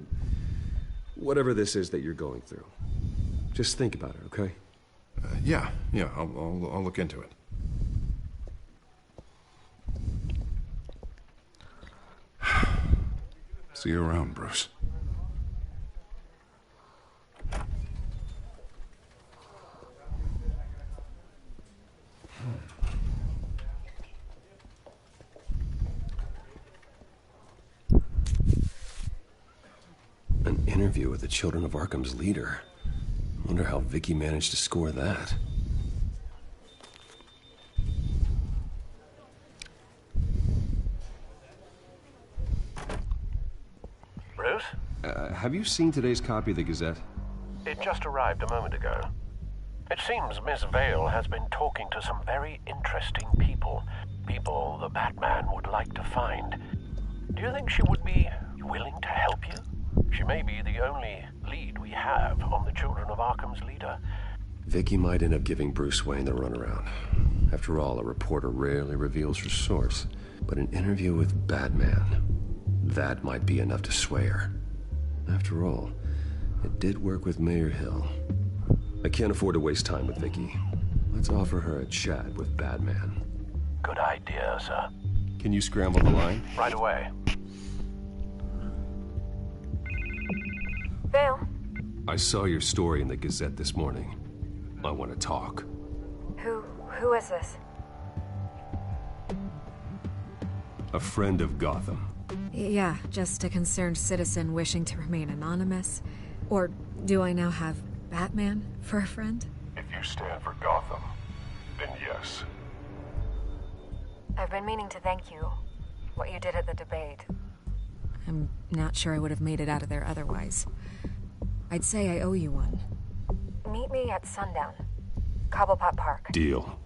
whatever this is that you're going through. Just think about it, okay? Yeah, I'll look into it. See you around, Bruce. An interview with the Children of Arkham's leader. Wonder how Vicky managed to score that. Bruce? Have you seen today's copy of the Gazette? It just arrived a moment ago. It seems Miss Vale has been talking to some very interesting people. People the Batman would like to find. Do you think she would be willing to help you? She may be the only lead we have on the Children of Arkham's leader. Vicky might end up giving Bruce Wayne the runaround. After all, a reporter rarely reveals her source. But an interview with Batman, that might be enough to sway her. After all, it did work with Mayor Hill. I can't afford to waste time with Vicky. Let's offer her a chat with Batman. Good idea, sir. Can you scramble the line? Right away. Vale? I saw your story in the Gazette this morning. I want to talk. Who is this? A friend of Gotham. Yeah, just a concerned citizen wishing to remain anonymous. Or do I now have Batman for a friend? If you stand for Gotham, then yes. I've been meaning to thank you. What you did at the debate. I'm not sure I would have made it out of there otherwise. I'd say I owe you one. Meet me at sundown. Cobblepot Park. Deal.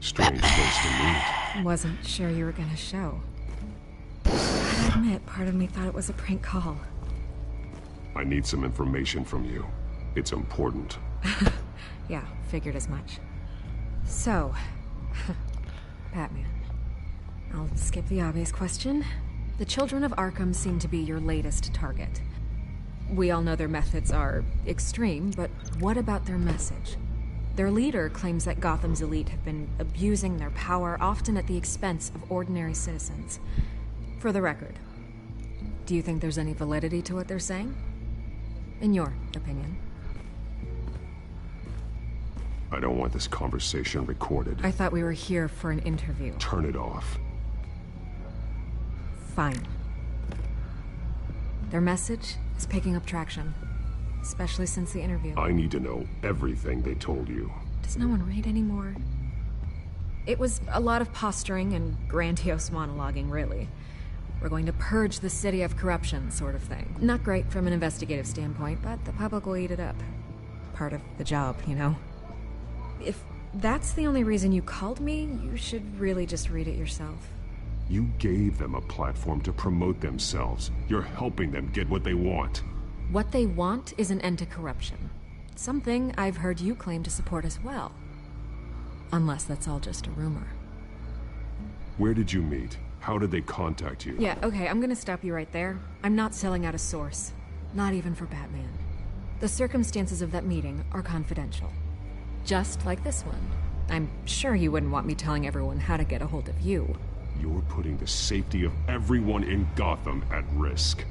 Strange place to meet. Wasn't sure you were gonna show. Gotta admit, part of me thought it was a prank call. I need some information from you. It's important. Yeah, figured as much. So, Batman. I'll skip the obvious question. The Children of Arkham seem to be your latest target. We all know their methods are extreme, but what about their message? Their leader claims that Gotham's elite have been abusing their power, often at the expense of ordinary citizens. For the record, do you think there's any validity to what they're saying? In your opinion? I don't want this conversation recorded. I thought we were here for an interview. Turn it off. Fine. Their message is picking up traction, especially since the interview. I need to know everything they told you. Does no one read anymore? It was a lot of posturing and grandiose monologuing, really. We're going to purge the city of corruption, sort of thing. Not great from an investigative standpoint, but the public will eat it up. Part of the job, you know? If that's the only reason you called me, you should really just read it yourself. You gave them a platform to promote themselves. You're helping them get what they want. What they want is an end to corruption. Something I've heard you claim to support as well. Unless that's all just a rumor. Where did you meet? How did they contact you? Yeah, okay, I'm gonna stop you right there. I'm not selling out a source. Not even for Batman. The circumstances of that meeting are confidential. Just like this one. I'm sure you wouldn't want me telling everyone how to get a hold of you. You're putting the safety of everyone in Gotham at risk.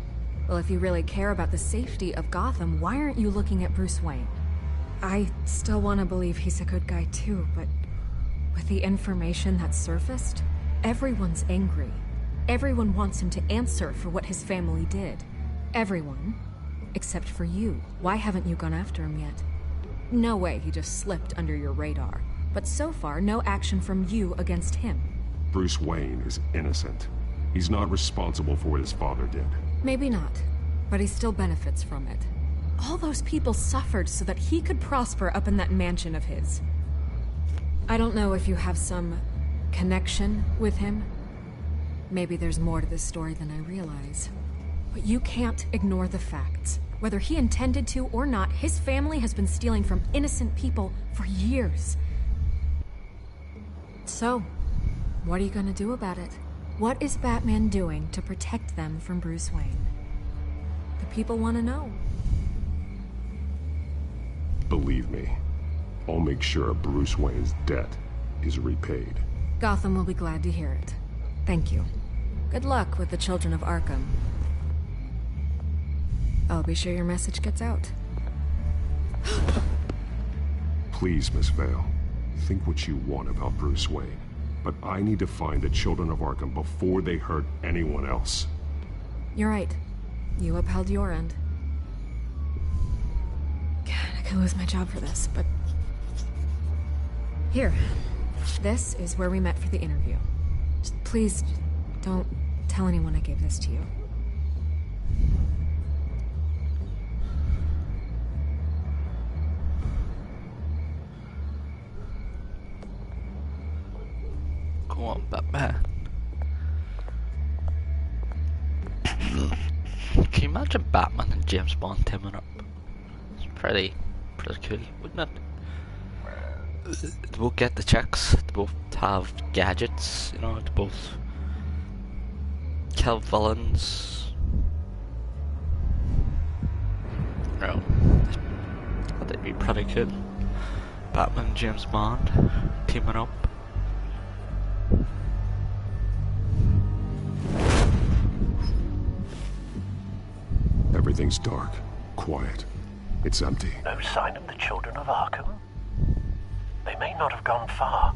Well, if you really care about the safety of Gotham, why aren't you looking at Bruce Wayne? I still want to believe he's a good guy too, but with the information that surfaced, everyone's angry. Everyone wants him to answer for what his family did. Everyone. Except for you. Why haven't you gone after him yet? No way he just slipped under your radar. But so far, no action from you against him. Bruce Wayne is innocent. He's not responsible for what his father did. Maybe not, but he still benefits from it. All those people suffered so that he could prosper up in that mansion of his. I don't know if you have some connection with him. Maybe there's more to this story than I realize. But you can't ignore the facts. Whether he intended to or not, his family has been stealing from innocent people for years. So, what are you gonna do about it? What is Batman doing to protect them from Bruce Wayne? The people want to know. Believe me, I'll make sure Bruce Wayne's debt is repaid. Gotham will be glad to hear it. Thank you. Good luck with the Children of Arkham. I'll be sure your message gets out. Please, Miss Vale, think what you want about Bruce Wayne. But I need to find the Children of Arkham before they hurt anyone else. You're right. You upheld your end. God, I could lose my job for this, but... Here. This is where we met for the interview. Just please, don't tell anyone I gave this to you. Go on, Batman. Can you imagine Batman and James Bond teaming up? It's pretty cool, wouldn't it? They both get the checks, they both have gadgets, you know, they both kill villains. No, that'd be pretty cool. Batman and James Bond teaming up. Everything's dark, quiet. It's empty. No sign of the Children of Arkham? They may not have gone far.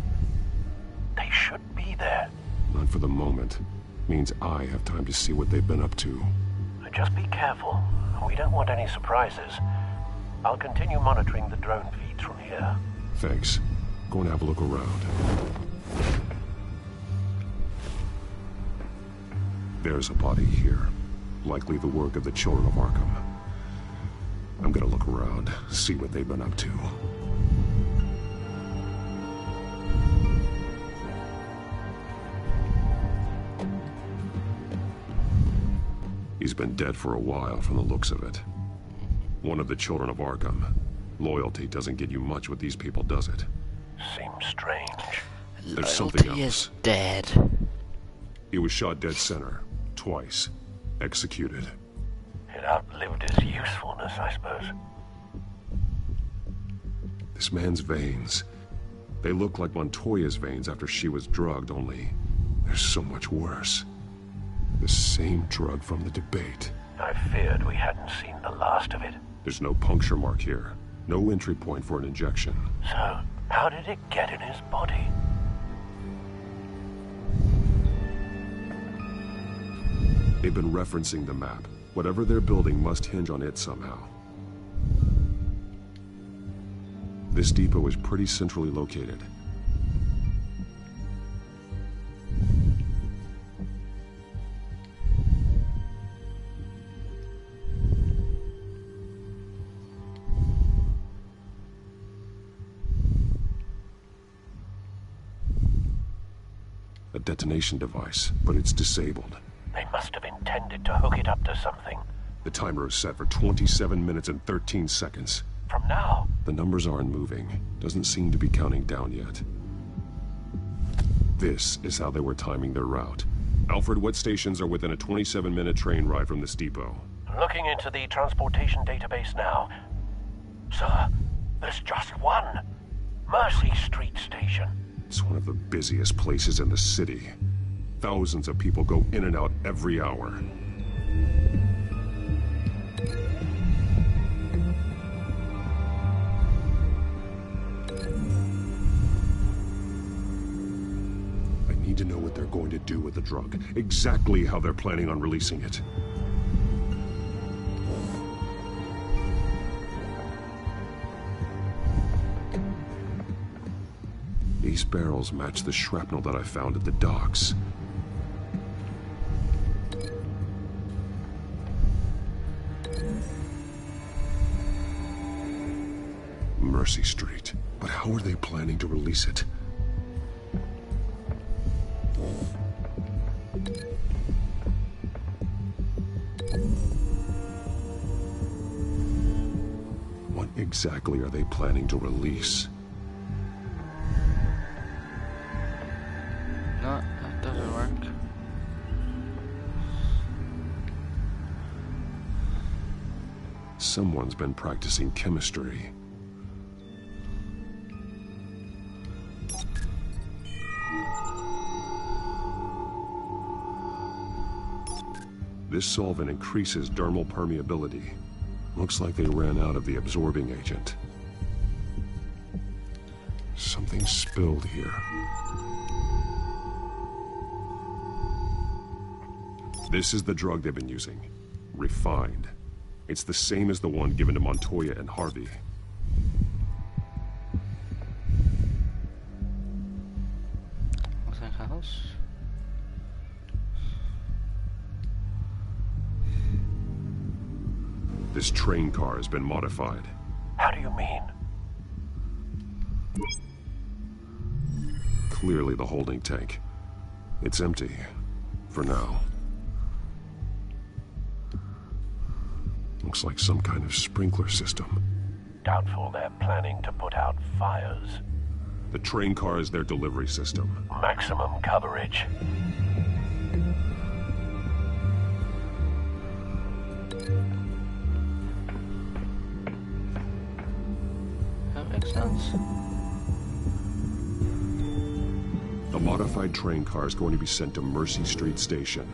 They should be there. Not for the moment. Means I have time to see what they've been up to. Just be careful. We don't want any surprises. I'll continue monitoring the drone feeds from here. Thanks. Go and have a look around. There's a body here. Likely the work of the Children of Arkham. I'm gonna look around, see what they've been up to. He's been dead for a while from the looks of it. One of the Children of Arkham. Loyalty doesn't get you much with these people, does it? Seems strange. There's something else. Loyalty is dead. He was shot dead center. Twice. Executed. It outlived his usefulness, I suppose. This man's veins. They look like Montoya's veins after she was drugged, only they're so much worse. The same drug from the debate. I feared we hadn't seen the last of it. There's no puncture mark here. No entry point for an injection. So, how did it get in his body? They've been referencing the map. Whatever they're building must hinge on it somehow. This depot is pretty centrally located. detonation device, but it's disabled. They must have intended to hook it up to something. The timer is set for 27 minutes and 13 seconds. From now? The numbers aren't moving. Doesn't seem to be counting down yet. This is how they were timing their route. Alfred, what stations are within a 27-minute train ride from this depot? Looking into the transportation database now. Sir, there's just one. Mercy Street Station. It's one of the busiest places in the city. Thousands of people go in and out every hour. I need to know what they're going to do with the drug. Exactly how they're planning on releasing it. These barrels match the shrapnel that I found at the docks. Mercy Street. But how are they planning to release it? What exactly are they planning to release? No, that doesn't work. Someone's been practicing chemistry. This solvent increases dermal permeability. Looks like they ran out of the absorbing agent. Something spilled here. This is the drug they've been using. Refined. It's the same as the one given to Montoya and Harvey. Nothing else? This train car has been modified. How do you mean? Clearly the holding tank. It's empty. For now. Looks like some kind of sprinkler system. Doubtful they're planning to put out fires. The train car is their delivery system. Maximum coverage. That makes sense. The modified train car is going to be sent to Mercy Street Station.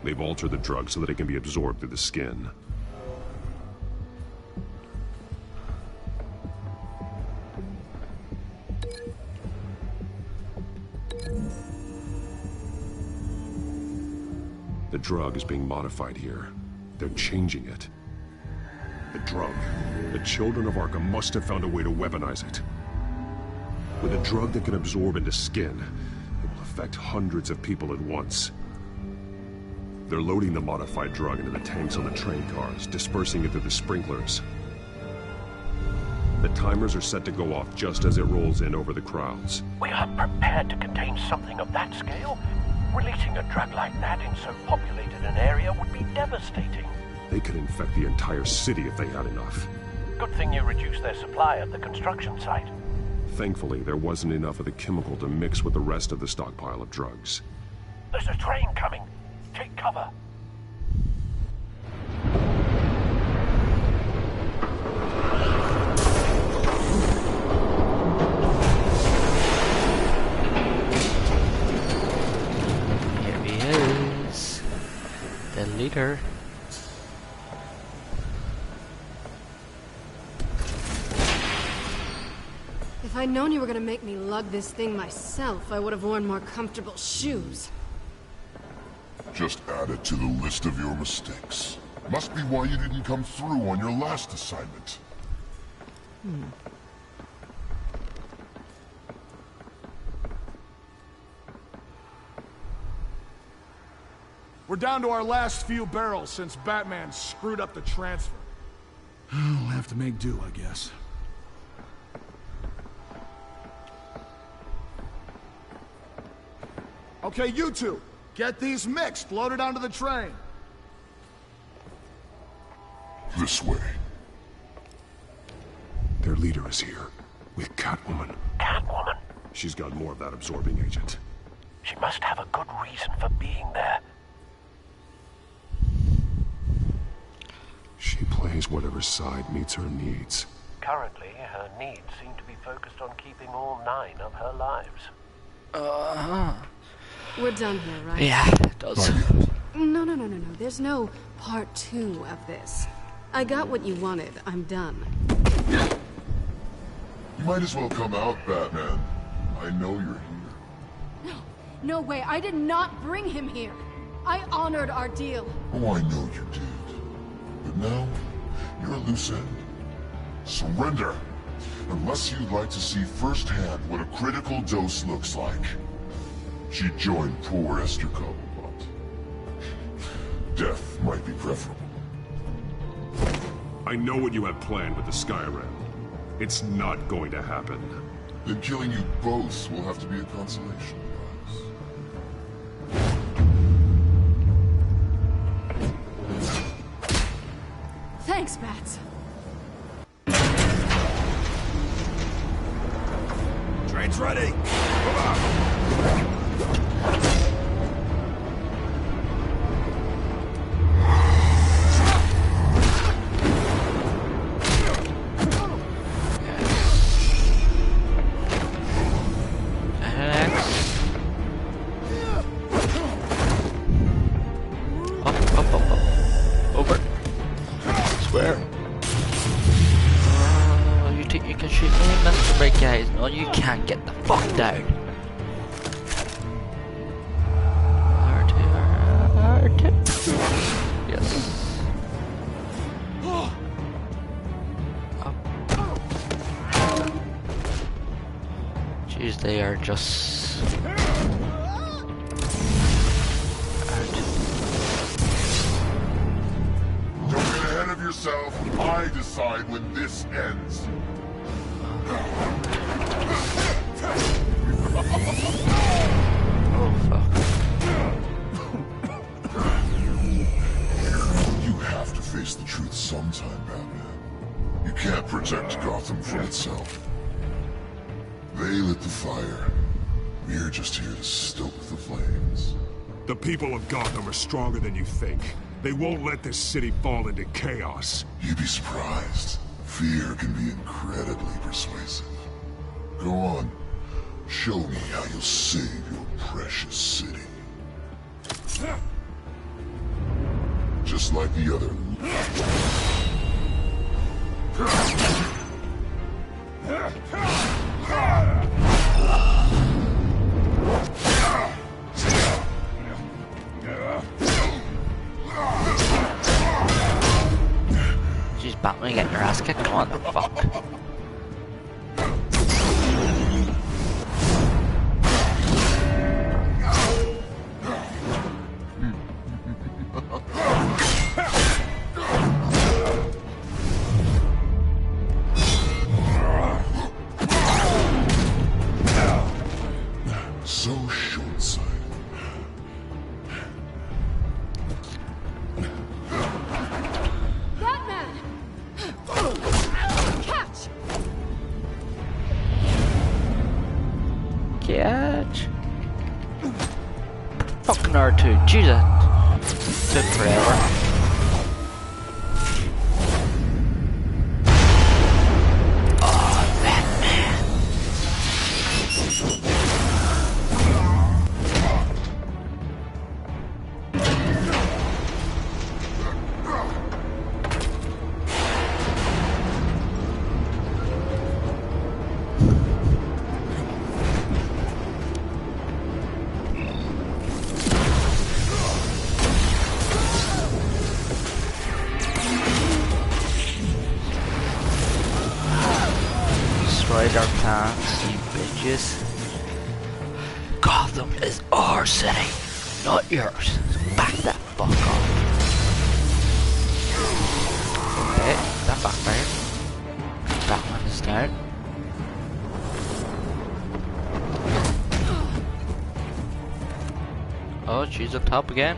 They've altered the drug so that it can be absorbed through the skin. The drug is being modified here. They're changing it. The drug. The children of Arkham must have found a way to weaponize it. With a drug that can absorb into skin, it will affect hundreds of people at once. They're loading the modified drug into the tanks on the train cars, dispersing it through the sprinklers. The timers are set to go off just as it rolls in over the crowds. We aren't prepared to contain something of that scale. Releasing a drug like that in so populated an area would be devastating. They could infect the entire city if they had enough. Good thing you reduced their supply at the construction site. Thankfully, there wasn't enough of the chemical to mix with the rest of the stockpile of drugs. There's a train coming. Take cover. Here he is. The leader. If I'd known you were gonna make me lug this thing myself, I would have worn more comfortable shoes. Just add it to the list of your mistakes. Must be why you didn't come through on your last assignment. We're down to our last few barrels since Batman screwed up the transfer. We'll have to make do, I guess. Okay, you two, get these mixed, loaded onto the train. This way. Their leader is here, with Catwoman. Catwoman? She's got more of that absorbing agent. She must have a good reason for being there. She plays whatever side meets her needs. Currently, her needs seem to be focused on keeping all 9 of her lives. We're done here, right? Yeah, it does. No. There's no part 2 of this. I got what you wanted. I'm done. You might as well come out, Batman. I know you're here. No way. I did not bring him here. I honored our deal. Oh, I know you did. But now, you're a loose end. Surrender! Unless you'd like to see firsthand what a critical dose looks like. She joined poor Esther Cobblepot. Death might be preferable. I know what you have planned with the Skyrim. It's not going to happen. Then killing you both will have to be a consolation prize. Thanks, Bats. Train's ready! Come on! Over. Swear. You think you can shoot me? That's right, guys. No, you can't. Get the fuck down. R2. Yes. Jeez, they are just. Yourself, I decide when this ends. You have to face the truth sometime, Batman. You can't protect Gotham from itself. They lit the fire. We're just here to stoke the flames. The people of Gotham are stronger than you think. They won't let this city fall into chaos. You'd be surprised. Fear can be incredibly persuasive. Go on. Show me how you'll save your precious city. Just like the other. Jeez, Batman, get your ass kicked. Come on, the fuck. So short-sighted. Batman! Catch! Catch. Fucking R2. Jesus. Took forever. Our plans, you bitches. Gotham is our city, not yours. So back that that backfired. Batman is down. Oh, she's up top again.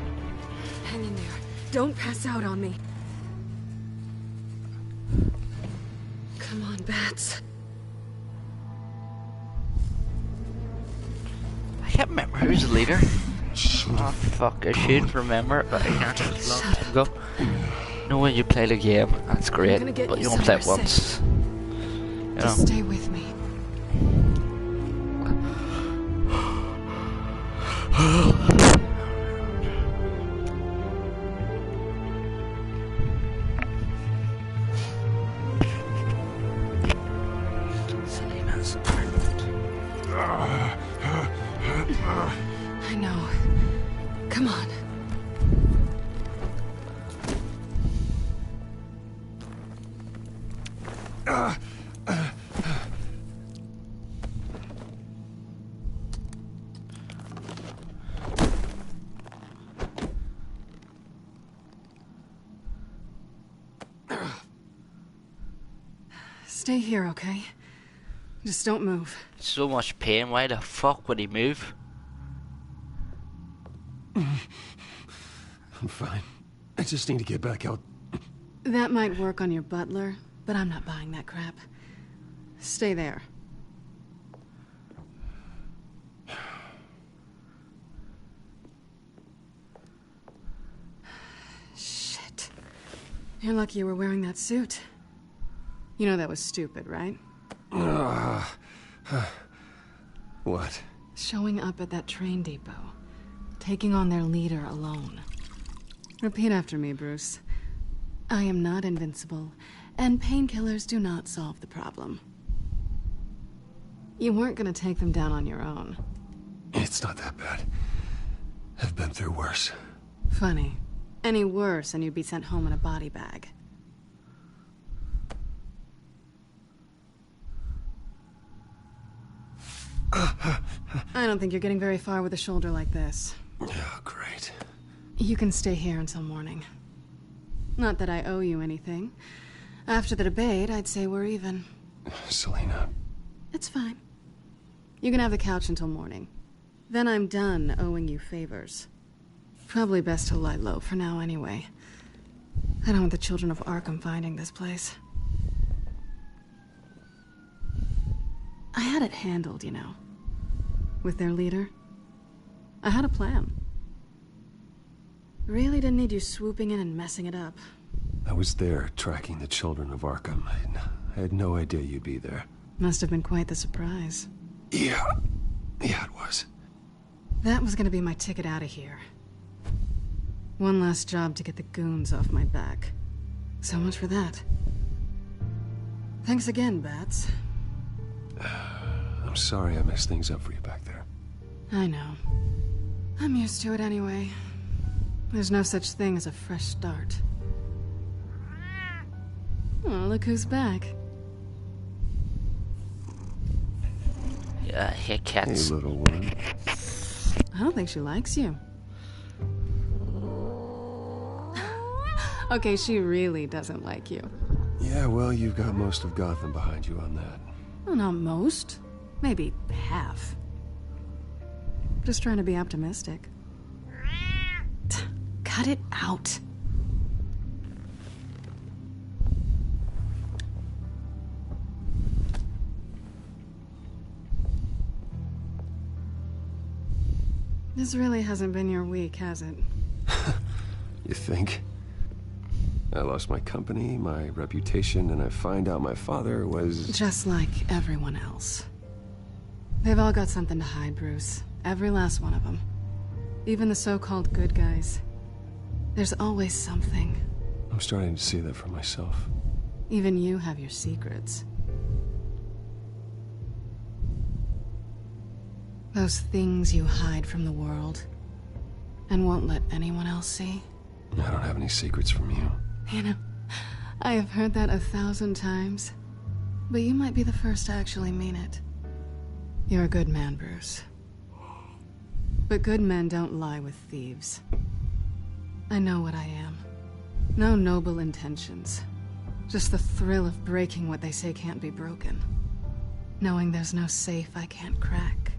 Hang in there. Don't pass out on me. Come on, Bats. I can't remember who's the leader. Oh fuck, I should remember it, but I can't. It was a long time ago. You know when you play the game, that's great, but you don't play it once. You know. Just stay with me. I know. Come on. Stay here, okay? Just don't move. So much pain, why the fuck would he move? I'm fine. I just need to get back out. That might work on your butler, but I'm not buying that crap. Stay there. Shit. You're lucky you were wearing that suit. You know that was stupid, right? What? Showing up at that train depot. Taking on their leader alone. Repeat after me, Bruce. I am not invincible, and painkillers do not solve the problem. You weren't gonna take them down on your own. It's not that bad. I've been through worse. Funny. Any worse and you'd be sent home in a body bag. I don't think you're getting very far with a shoulder like this. Oh, great. You can stay here until morning. Not that I owe you anything. After the debate, I'd say we're even. Selena. It's fine. You can have the couch until morning. Then I'm done owing you favors. Probably best to lie low for now anyway. I don't want the children of Arkham finding this place. I had it handled, you know. With their leader. I had a plan. Really didn't need you swooping in and messing it up. I was there, tracking the children of Arkham. I had no idea you'd be there. Must have been quite the surprise. Yeah, it was. That was gonna be my ticket out of here. One last job to get the goons off my back. So much for that. Thanks again, Bats. I'm sorry I messed things up for you back there. I know. I'm used to it anyway. There's no such thing as a fresh start. Oh, look who's back. Yeah, hey cats. Hey, little one. I don't think she likes you. Okay, she really doesn't like you. Yeah, well, you've got most of Gotham behind you on that. Well, not most. Maybe half. Just trying to be optimistic. Cut it out. This really hasn't been your week, has it? You think? I lost my company, my reputation, and I find out my father was... Just like everyone else. They've all got something to hide, Bruce. Every last one of them. Even the so-called good guys. There's always something. I'm starting to see that for myself. Even you have your secrets. Those things you hide from the world and won't let anyone else see. I don't have any secrets from you. You know, I have heard that 1,000 times, but you might be the first to actually mean it. You're a good man, Bruce. But good men don't lie with thieves. I know what I am. No noble intentions. Just the thrill of breaking what they say can't be broken. Knowing there's no safe I can't crack.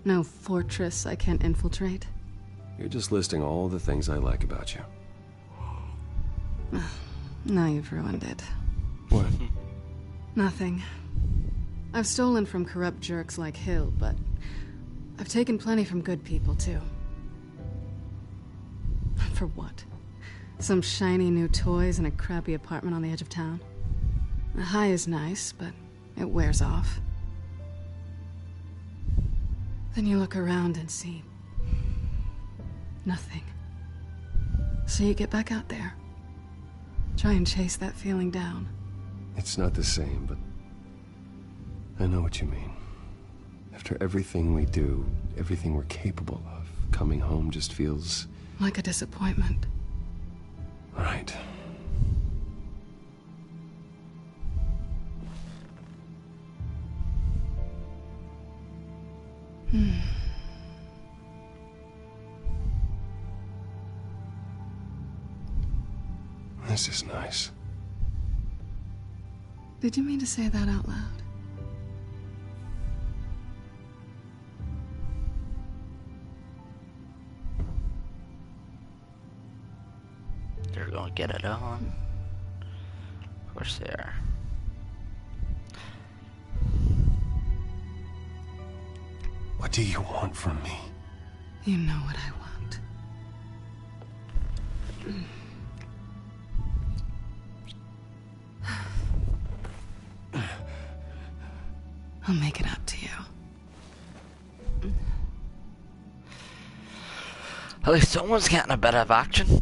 No fortress I can't infiltrate. You're just listing all the things I like about you. Now you've ruined it. What? Nothing. I've stolen from corrupt jerks like Hill, but I've taken plenty from good people, too. For what? Some shiny new toys and a crappy apartment on the edge of town? The high is nice, but it wears off. Then you look around and see nothing. So you get back out there. Try and chase that feeling down. It's not the same, but I know what you mean. After everything we do, everything we're capable of, coming home just feels... like a disappointment. Right. This is nice. Did you mean to say that out loud? They're gonna get it on. Of course they are. What do you want from me? You know what I want. I'll make it up to you. At least someone's getting a bit of action.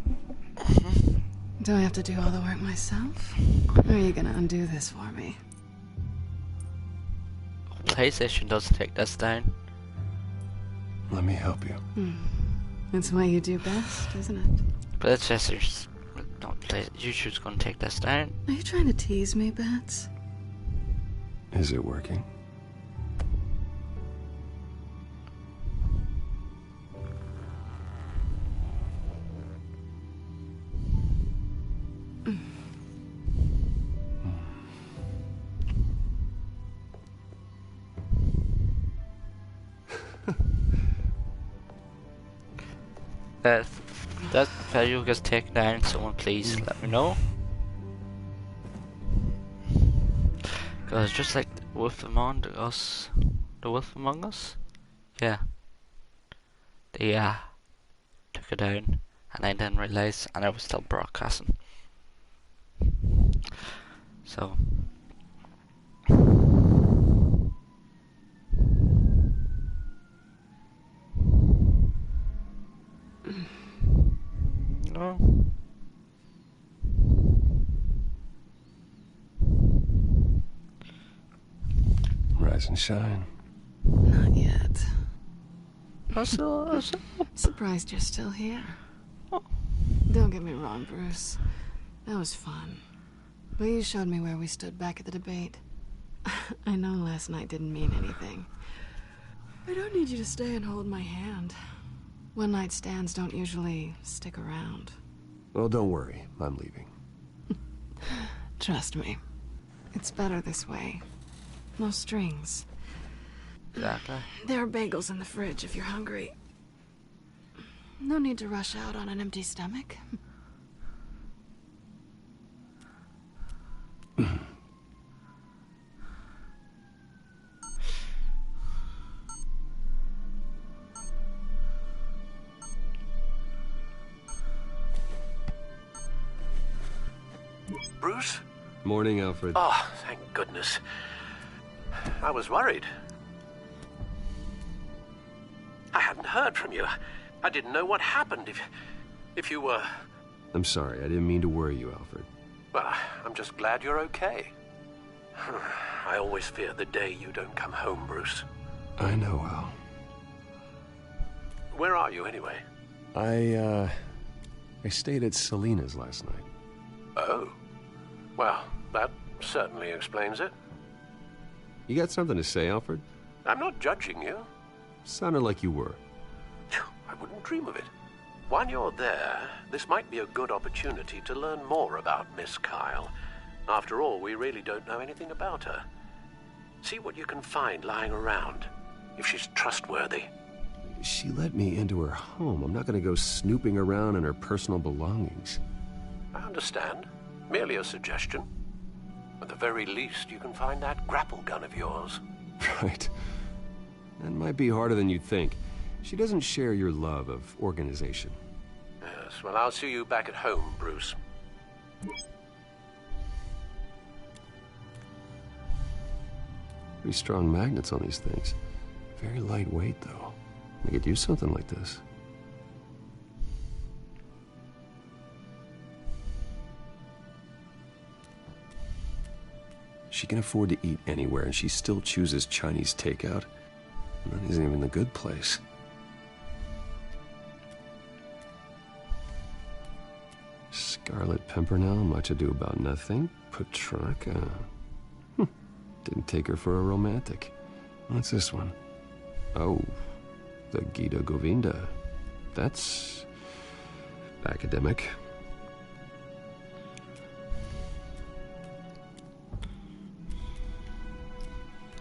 Do I have to do all the work myself? Or are you gonna undo this for me? PlayStation doesn't take this down. Let me help you. It's what you do best, isn't it? PlayStation's not YouTube's gonna take this down. Are you trying to tease me, Bats? Is it working? If that video gets taken down, someone please let me know. Because just like the Wolf Among Us, yeah, they took it down, and I didn't realize, and I was still broadcasting. So. No. Rise and shine. Not yet. Also, surprised you're still here. Oh. Don't get me wrong, Bruce. That was fun. But you showed me where we stood back at the debate. I know last night didn't mean anything. I don't need you to stay and hold my hand. One-night stands don't usually stick around. Well, don't worry. I'm leaving. Trust me. It's better this way. No strings. Exactly. There are bagels in the fridge if you're hungry. No need to rush out on an empty stomach. Bruce? Morning, Alfred. Oh, thank goodness. I was worried. I hadn't heard from you. I didn't know what happened if you were... I'm sorry, I didn't mean to worry you, Alfred. Well, I'm just glad you're okay. I always fear the day you don't come home, Bruce. I know, Al. Where are you, anyway? I stayed at Selena's last night. Oh. Well, that certainly explains it. You got something to say, Alfred? I'm not judging you. Sounded like you were. I wouldn't dream of it. While you're there, this might be a good opportunity to learn more about Miss Kyle. After all, we really don't know anything about her. See what you can find lying around, if she's trustworthy. She let me into her home. I'm not going to go snooping around in her personal belongings. I understand. Merely a suggestion. At the very least, you can find that grapple gun of yours. Right. That might be harder than you'd think. She doesn't share your love of organization. Yes, well, I'll see you back at home, Bruce. Pretty strong magnets on these things. Very lightweight, though. I could use something like this. She can afford to eat anywhere, and she still chooses Chinese takeout. And that isn't even the good place. Scarlet Pimpernel, much ado about nothing. Petrarca. Didn't take her for a romantic. What's this one? Oh, the Gita Govinda. That's academic.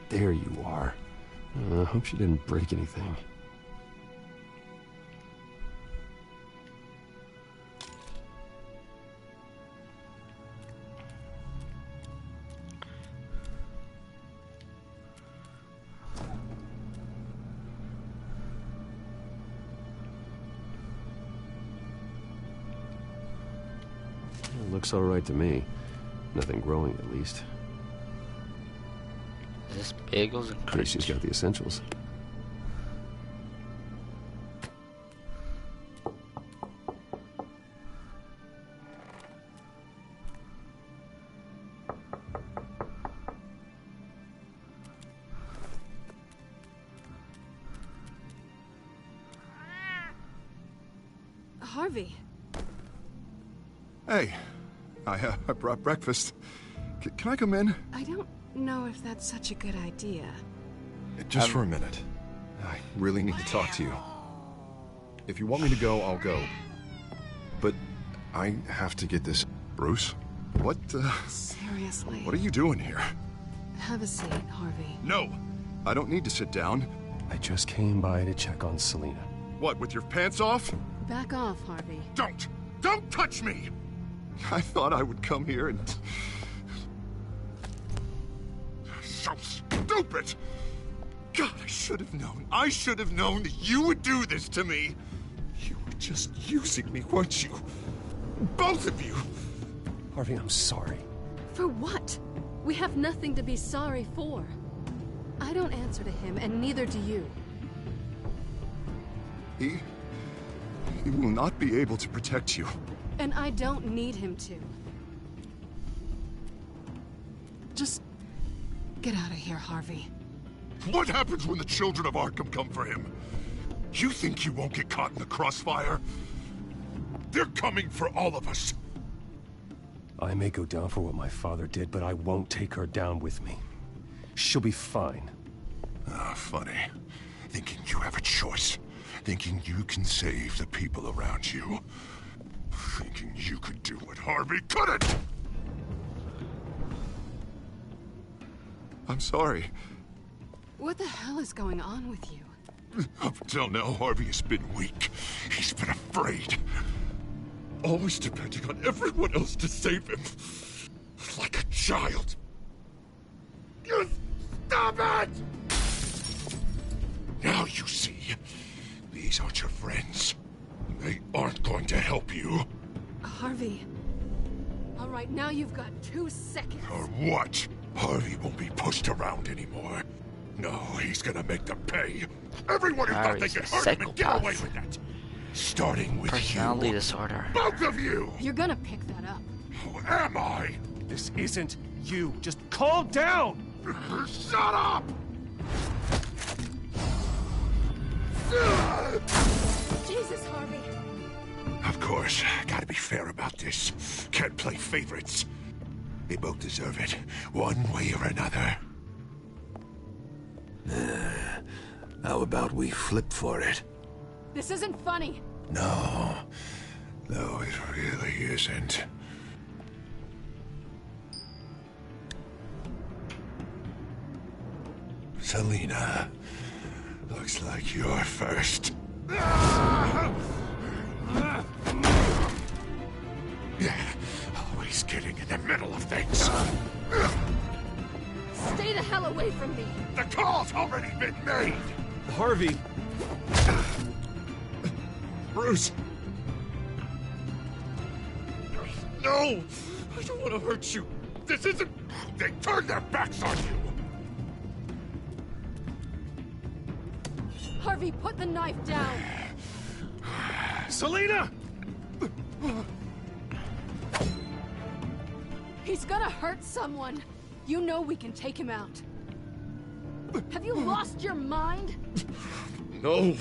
There you are. I hope she didn't break anything. Looks all right to me. Nothing growing, at least. Is this bagels and crunch? She's got the essentials. Harvey. Hey, I brought breakfast. Can I come in? I don't know if that's such a good idea. Just for a minute. I really need to talk to you. If you want me to go, I'll go. But I have to get this... Bruce? What, Seriously? What are you doing here? Have a seat, Harvey. No! I don't need to sit down. I just came by to check on Selina. What, with your pants off? Back off, Harvey. Don't touch me! I thought I would come here and... So stupid! God, I should have known. I should have known that you would do this to me. You were just using me, weren't you? Both of you! Harvey, I'm sorry. For what? We have nothing to be sorry for. I don't answer to him, and neither do you. He will not be able to protect you. And I don't need him to. Just get out of here, Harvey. What happens when the children of Arkham come for him? You think you won't get caught in the crossfire? They're coming for all of us. I may go down for what my father did, but I won't take her down with me. She'll be fine. Ah, funny. Thinking you have a choice. Thinking you can save the people around you. Thinking you could do what Harvey couldn't! I'm sorry. What the hell is going on with you? Up until now, Harvey has been weak. He's been afraid. Always depending on everyone else to save him. Like a child. You stop it! Now you see. These aren't your friends. They aren't going to help you. Harvey. All right, now you've got 2 seconds. Or what? Harvey won't be pushed around anymore. No, he's gonna make them pay. Everyone who thought they could hurt him and get away with that. Starting with personality you. disorder. Both of you! You're gonna pick that up. Who am I? This isn't you. Just calm down! Shut up! Jesus, Harvey. Of course, gotta be fair about this. Can't play favorites. They both deserve it, one way or another. How about we flip for it? This isn't funny. No, it really isn't. Selina, looks like you're first. Always getting in the middle of things. Stay the hell away from me! The call's already been made! Harvey! Bruce! No! I don't want to hurt you! This isn't... They turned their backs on you! Harvey, put the knife down! Selina! He's gonna hurt someone. You know we can take him out. Have you lost your mind? No.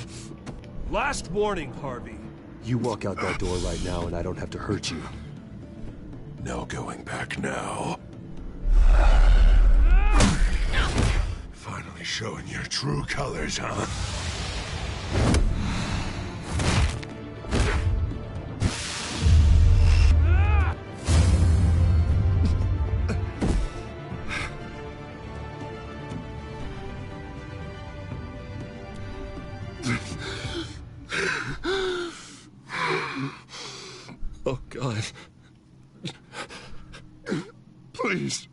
Last warning, Harvey. You walk out that door right now and I don't have to hurt you. No going back now. Finally showing your true colors, huh? Oh, God. Please.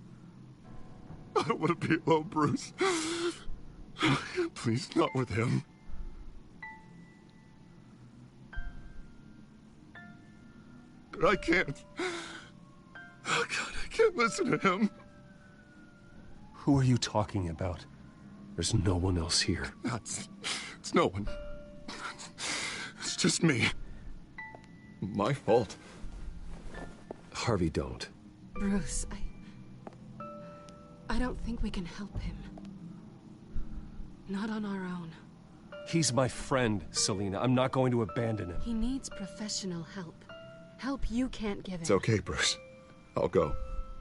I don't want to be alone, Bruce. Please, not with him. But I can't. Oh, God, I can't listen to him. Who are you talking about? There's no one else here. It's no one. It's just me. My fault. Harvey, don't. Bruce, I don't think we can help him. Not on our own. He's my friend, Selina. I'm not going to abandon him. He needs professional help. Help you can't give him. It's okay, Bruce. I'll go.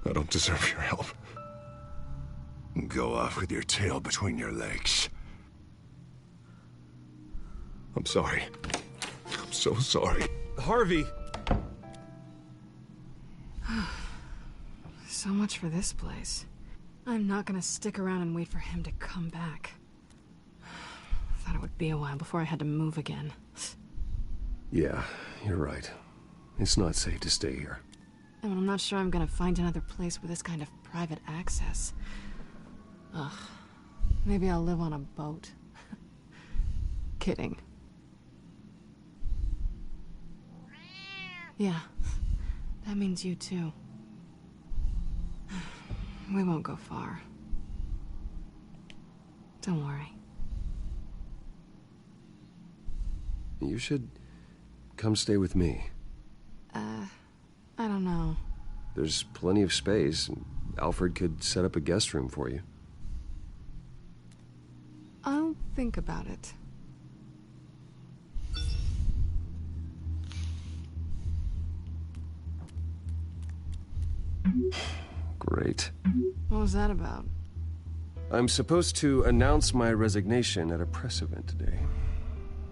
I don't deserve your help. Go off with your tail between your legs. I'm sorry. I'm so sorry. Harvey! So much for this place. I'm not gonna stick around and wait for him to come back. Thought it would be a while before I had to move again. Yeah, you're right. It's not safe to stay here. And I'm not sure I'm gonna find another place with this kind of private access. Ugh. Maybe I'll live on a boat. Kidding. Yeah. That means you too. We won't go far. Don't worry. You should come stay with me. I don't know. There's plenty of space. Alfred could set up a guest room for you. I'll think about it. Great. What was that about? I'm supposed to announce my resignation at a press event today.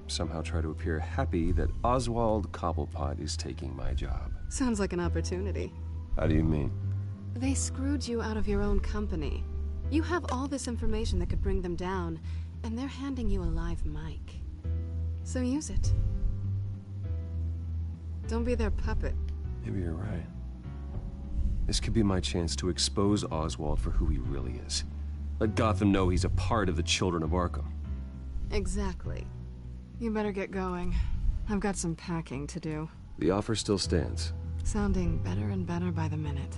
Somehow try to appear happy that Oswald Cobblepot is taking my job. Sounds like an opportunity. How do you mean? They screwed you out of your own company. You have all this information that could bring them down, and they're handing you a live mic. So use it. Don't be their puppet. Maybe you're right. This could be my chance to expose Oswald for who he really is. Let Gotham know he's a part of the Children of Arkham. Exactly. You better get going. I've got some packing to do. The offer still stands. Sounding better and better by the minute.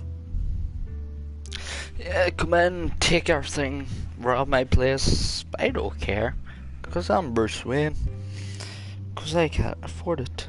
Yeah, come in, take everything, rob my place. I don't care, because I'm Bruce Wayne. Because I can't afford it.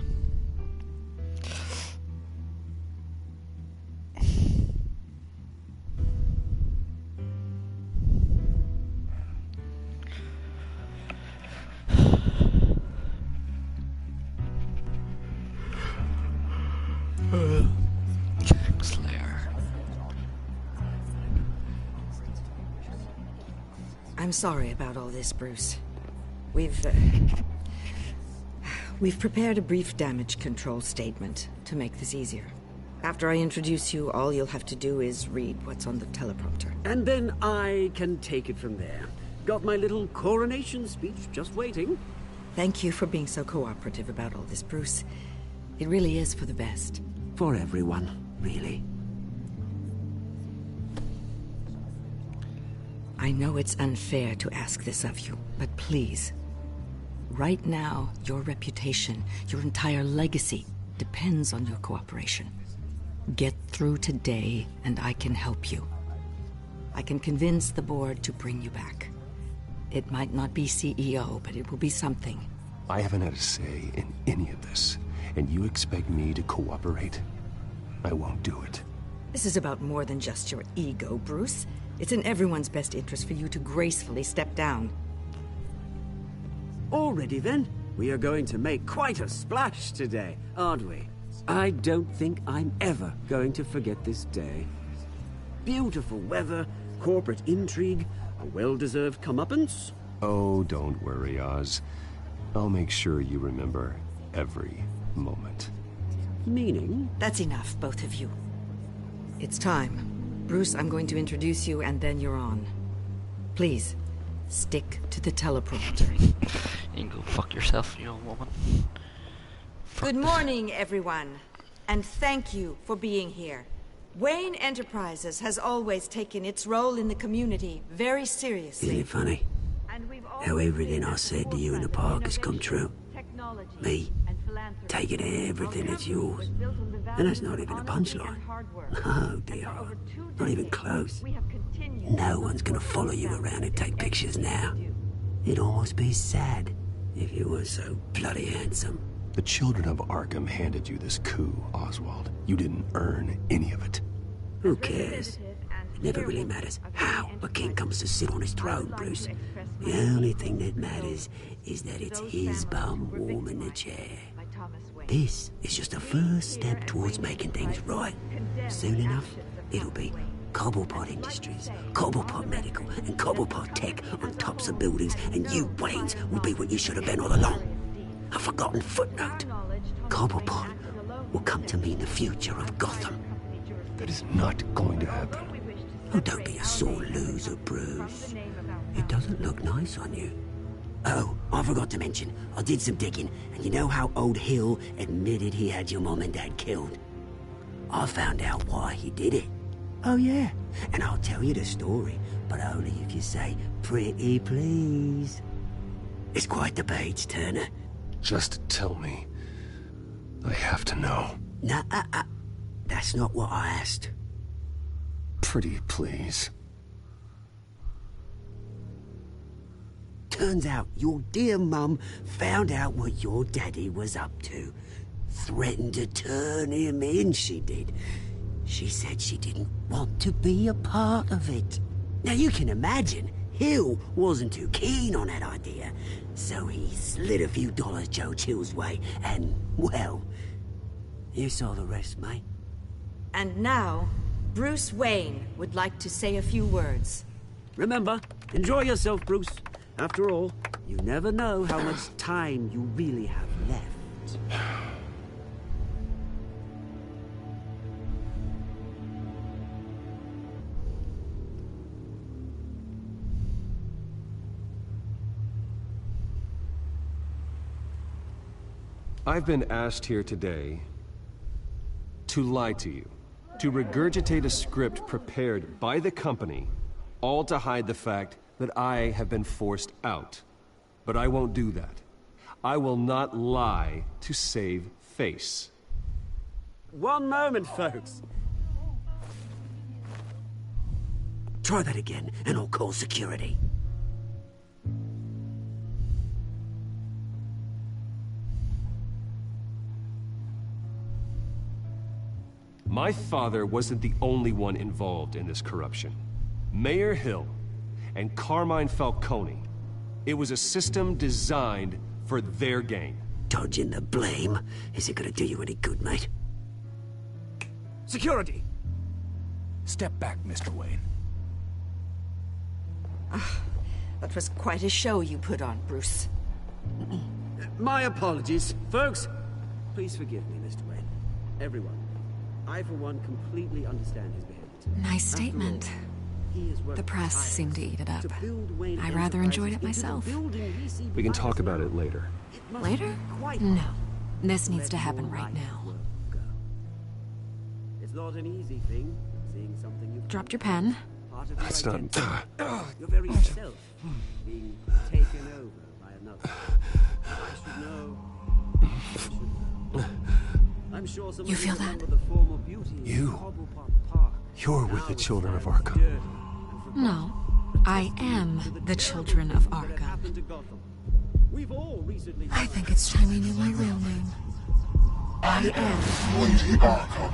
I'm sorry about all this, Bruce. We've prepared a brief damage control statement to make this easier. After I introduce you, all you'll have to do is read what's on the teleprompter. And then I can take it from there. got my little coronation speech just waiting. Thank you for being so cooperative about all this, Bruce. It really is for the best. For everyone, really. I know it's unfair to ask this of you, but please. Right now, your reputation, your entire legacy, depends on your cooperation. Get through today, and I can help you. I can convince the board to bring you back. It might not be CEO, but it will be something. I haven't had a say in any of this, and you expect me to cooperate? I won't do it. This is about more than just your ego, Bruce. It's in everyone's best interest for you to gracefully step down. Already then, we are going to make quite a splash today, aren't we? I don't think I'm ever going to forget this day. Beautiful weather, corporate intrigue, a well-deserved comeuppance. Oh, don't worry, Oz. I'll make sure you remember every moment. Meaning? That's enough, both of you. It's time. Bruce, I'm going to introduce you, and then you're on. Please, stick to the teleprompter. You can go fuck yourself, you old woman. Good morning, everyone. And thank you for being here. Wayne Enterprises has always taken its role in the community very seriously. Isn't it funny? How everything I said to you in the park has come true. Me, taking everything that's yours. And that's not even a punchline. Oh dear, not even close. No one's gonna follow you around and take pictures now. It'd almost be sad if you were so bloody handsome. The children of Arkham handed you this coup, Oswald. You didn't earn any of it. Who cares? It never really matters how a king comes to sit on his throne, Bruce. The only thing that matters is that it's his bum warm in the chair. This is just a first step towards making things right. Soon enough, it'll be Cobblepot Industries, Cobblepot Medical, and Cobblepot Tech on tops of buildings, and you, Waynes, will be what you should have been all along. A forgotten footnote. Cobblepot will come to mean the future of Gotham. That is not going to happen. Oh, don't be a sore loser, Bruce. It doesn't look nice on you. Oh, I forgot to mention, I did some digging, and you know how old Hill admitted he had your mom and dad killed? I found out why he did it. Oh yeah, and I'll tell you the story, but only if you say, pretty please. It's quite the page, Turner. Just tell me. I have to know. Nah, that's not what I asked. Pretty please. Turns out your dear mum found out what your daddy was up to. Threatened to turn him in, she did. She said she didn't want to be a part of it. Now you can imagine, Hill wasn't too keen on that idea. So he slid a few dollars Joe Chill's way, and, well, you saw the rest, mate. And now, Bruce Wayne would like to say a few words. Remember, enjoy yourself, Bruce. After all, you never know how much time you really have left. I've been asked here today to lie to you, to regurgitate a script prepared by the company, all to hide the fact that I have been forced out. But I won't do that. I will not lie to save face. One moment, folks. Try that again, and I'll call security. My father wasn't the only one involved in this corruption. Mayor Hill and Carmine Falcone. It was a system designed for their gain. Dodging the blame isn't gonna do you any good, mate. Security! Step back, Mr. Wayne. That was quite a show you put on, Bruce. My apologies. Folks, please forgive me, Mr. Wayne. Everyone. I, for one, completely understand his behavior today. Nice statement. The press seemed to eat it up. I rather enjoyed it myself. We can talk about it later. Later? No. This needs to happen right now. It's not an easy thing, seeing something you've Dropped your pen. That's not... Your very self being taken over by another. I should know. I'm sure You feel that? You're with the children of Arkham. No. I am the children of Arkham. I think it's time we knew my real name. I am Lady Arkham.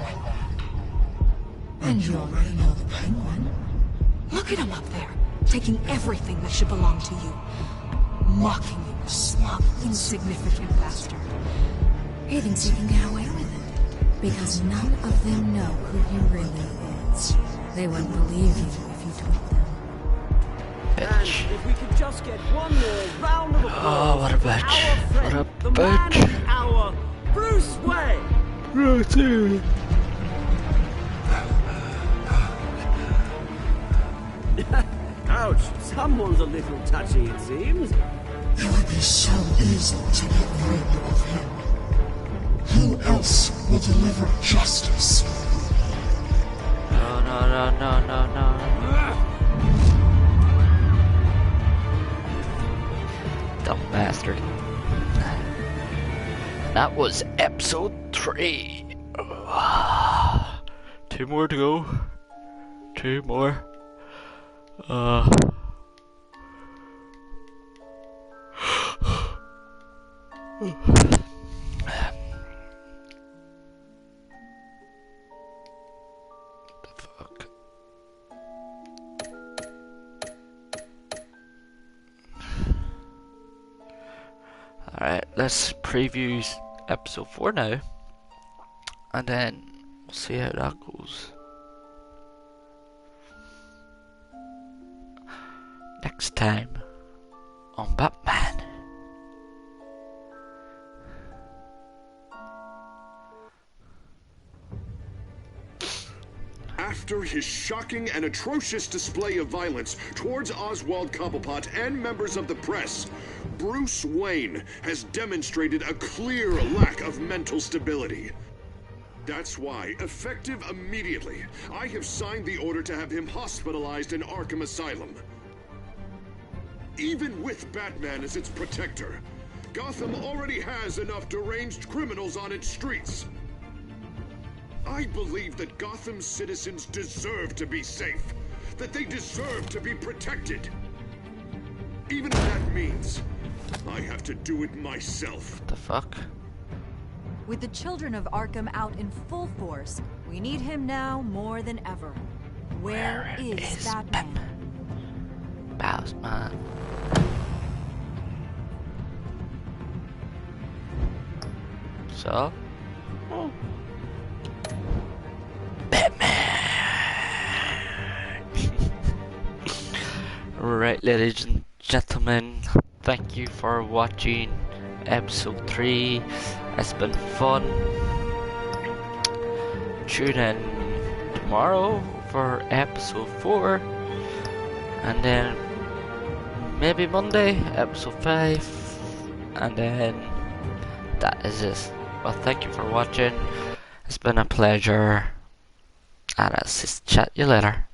And you already know the Penguin. Look at him up there, taking everything that should belong to you. Mocking you, smug, insignificant bastard. He thinks he can get away with it, because none of them know who he really is. They wouldn't believe you if you told them. Bitch. If we could just get one more round of applause. Oh, what a bitch. What a the man of the bitch. hour, Bruce Wayne. Right there. Ouch, someone's a little touchy, it seems. It would be so easy to get rid of him. Who else will deliver justice? No, no, no, no, no, no. Dumb bastard. That was episode 3. 2 more to go. 2 more. Alright, let's preview episode 4 now, and then we'll see how that goes. Next time on Batman. After his shocking and atrocious display of violence towards Oswald Cobblepot and members of the press, Bruce Wayne has demonstrated a clear lack of mental stability. That's why, effective immediately, I have signed the order to have him hospitalized in Arkham Asylum. Even with Batman as its protector, Gotham already has enough deranged criminals on its streets. I believe that Gotham's citizens deserve to be safe, that they deserve to be protected. Even if that means I have to do it myself. What the fuck? With the children of Arkham out in full force, we need him now more than ever. Where is Batman? Batman. So? Oh. Alright, ladies and gentlemen, thank you for watching episode 3. It's been fun. Tune in tomorrow for episode 4, and then maybe Monday episode 5, and then that is it. Well, thank you for watching. It's been a pleasure, and I'll just chat you later.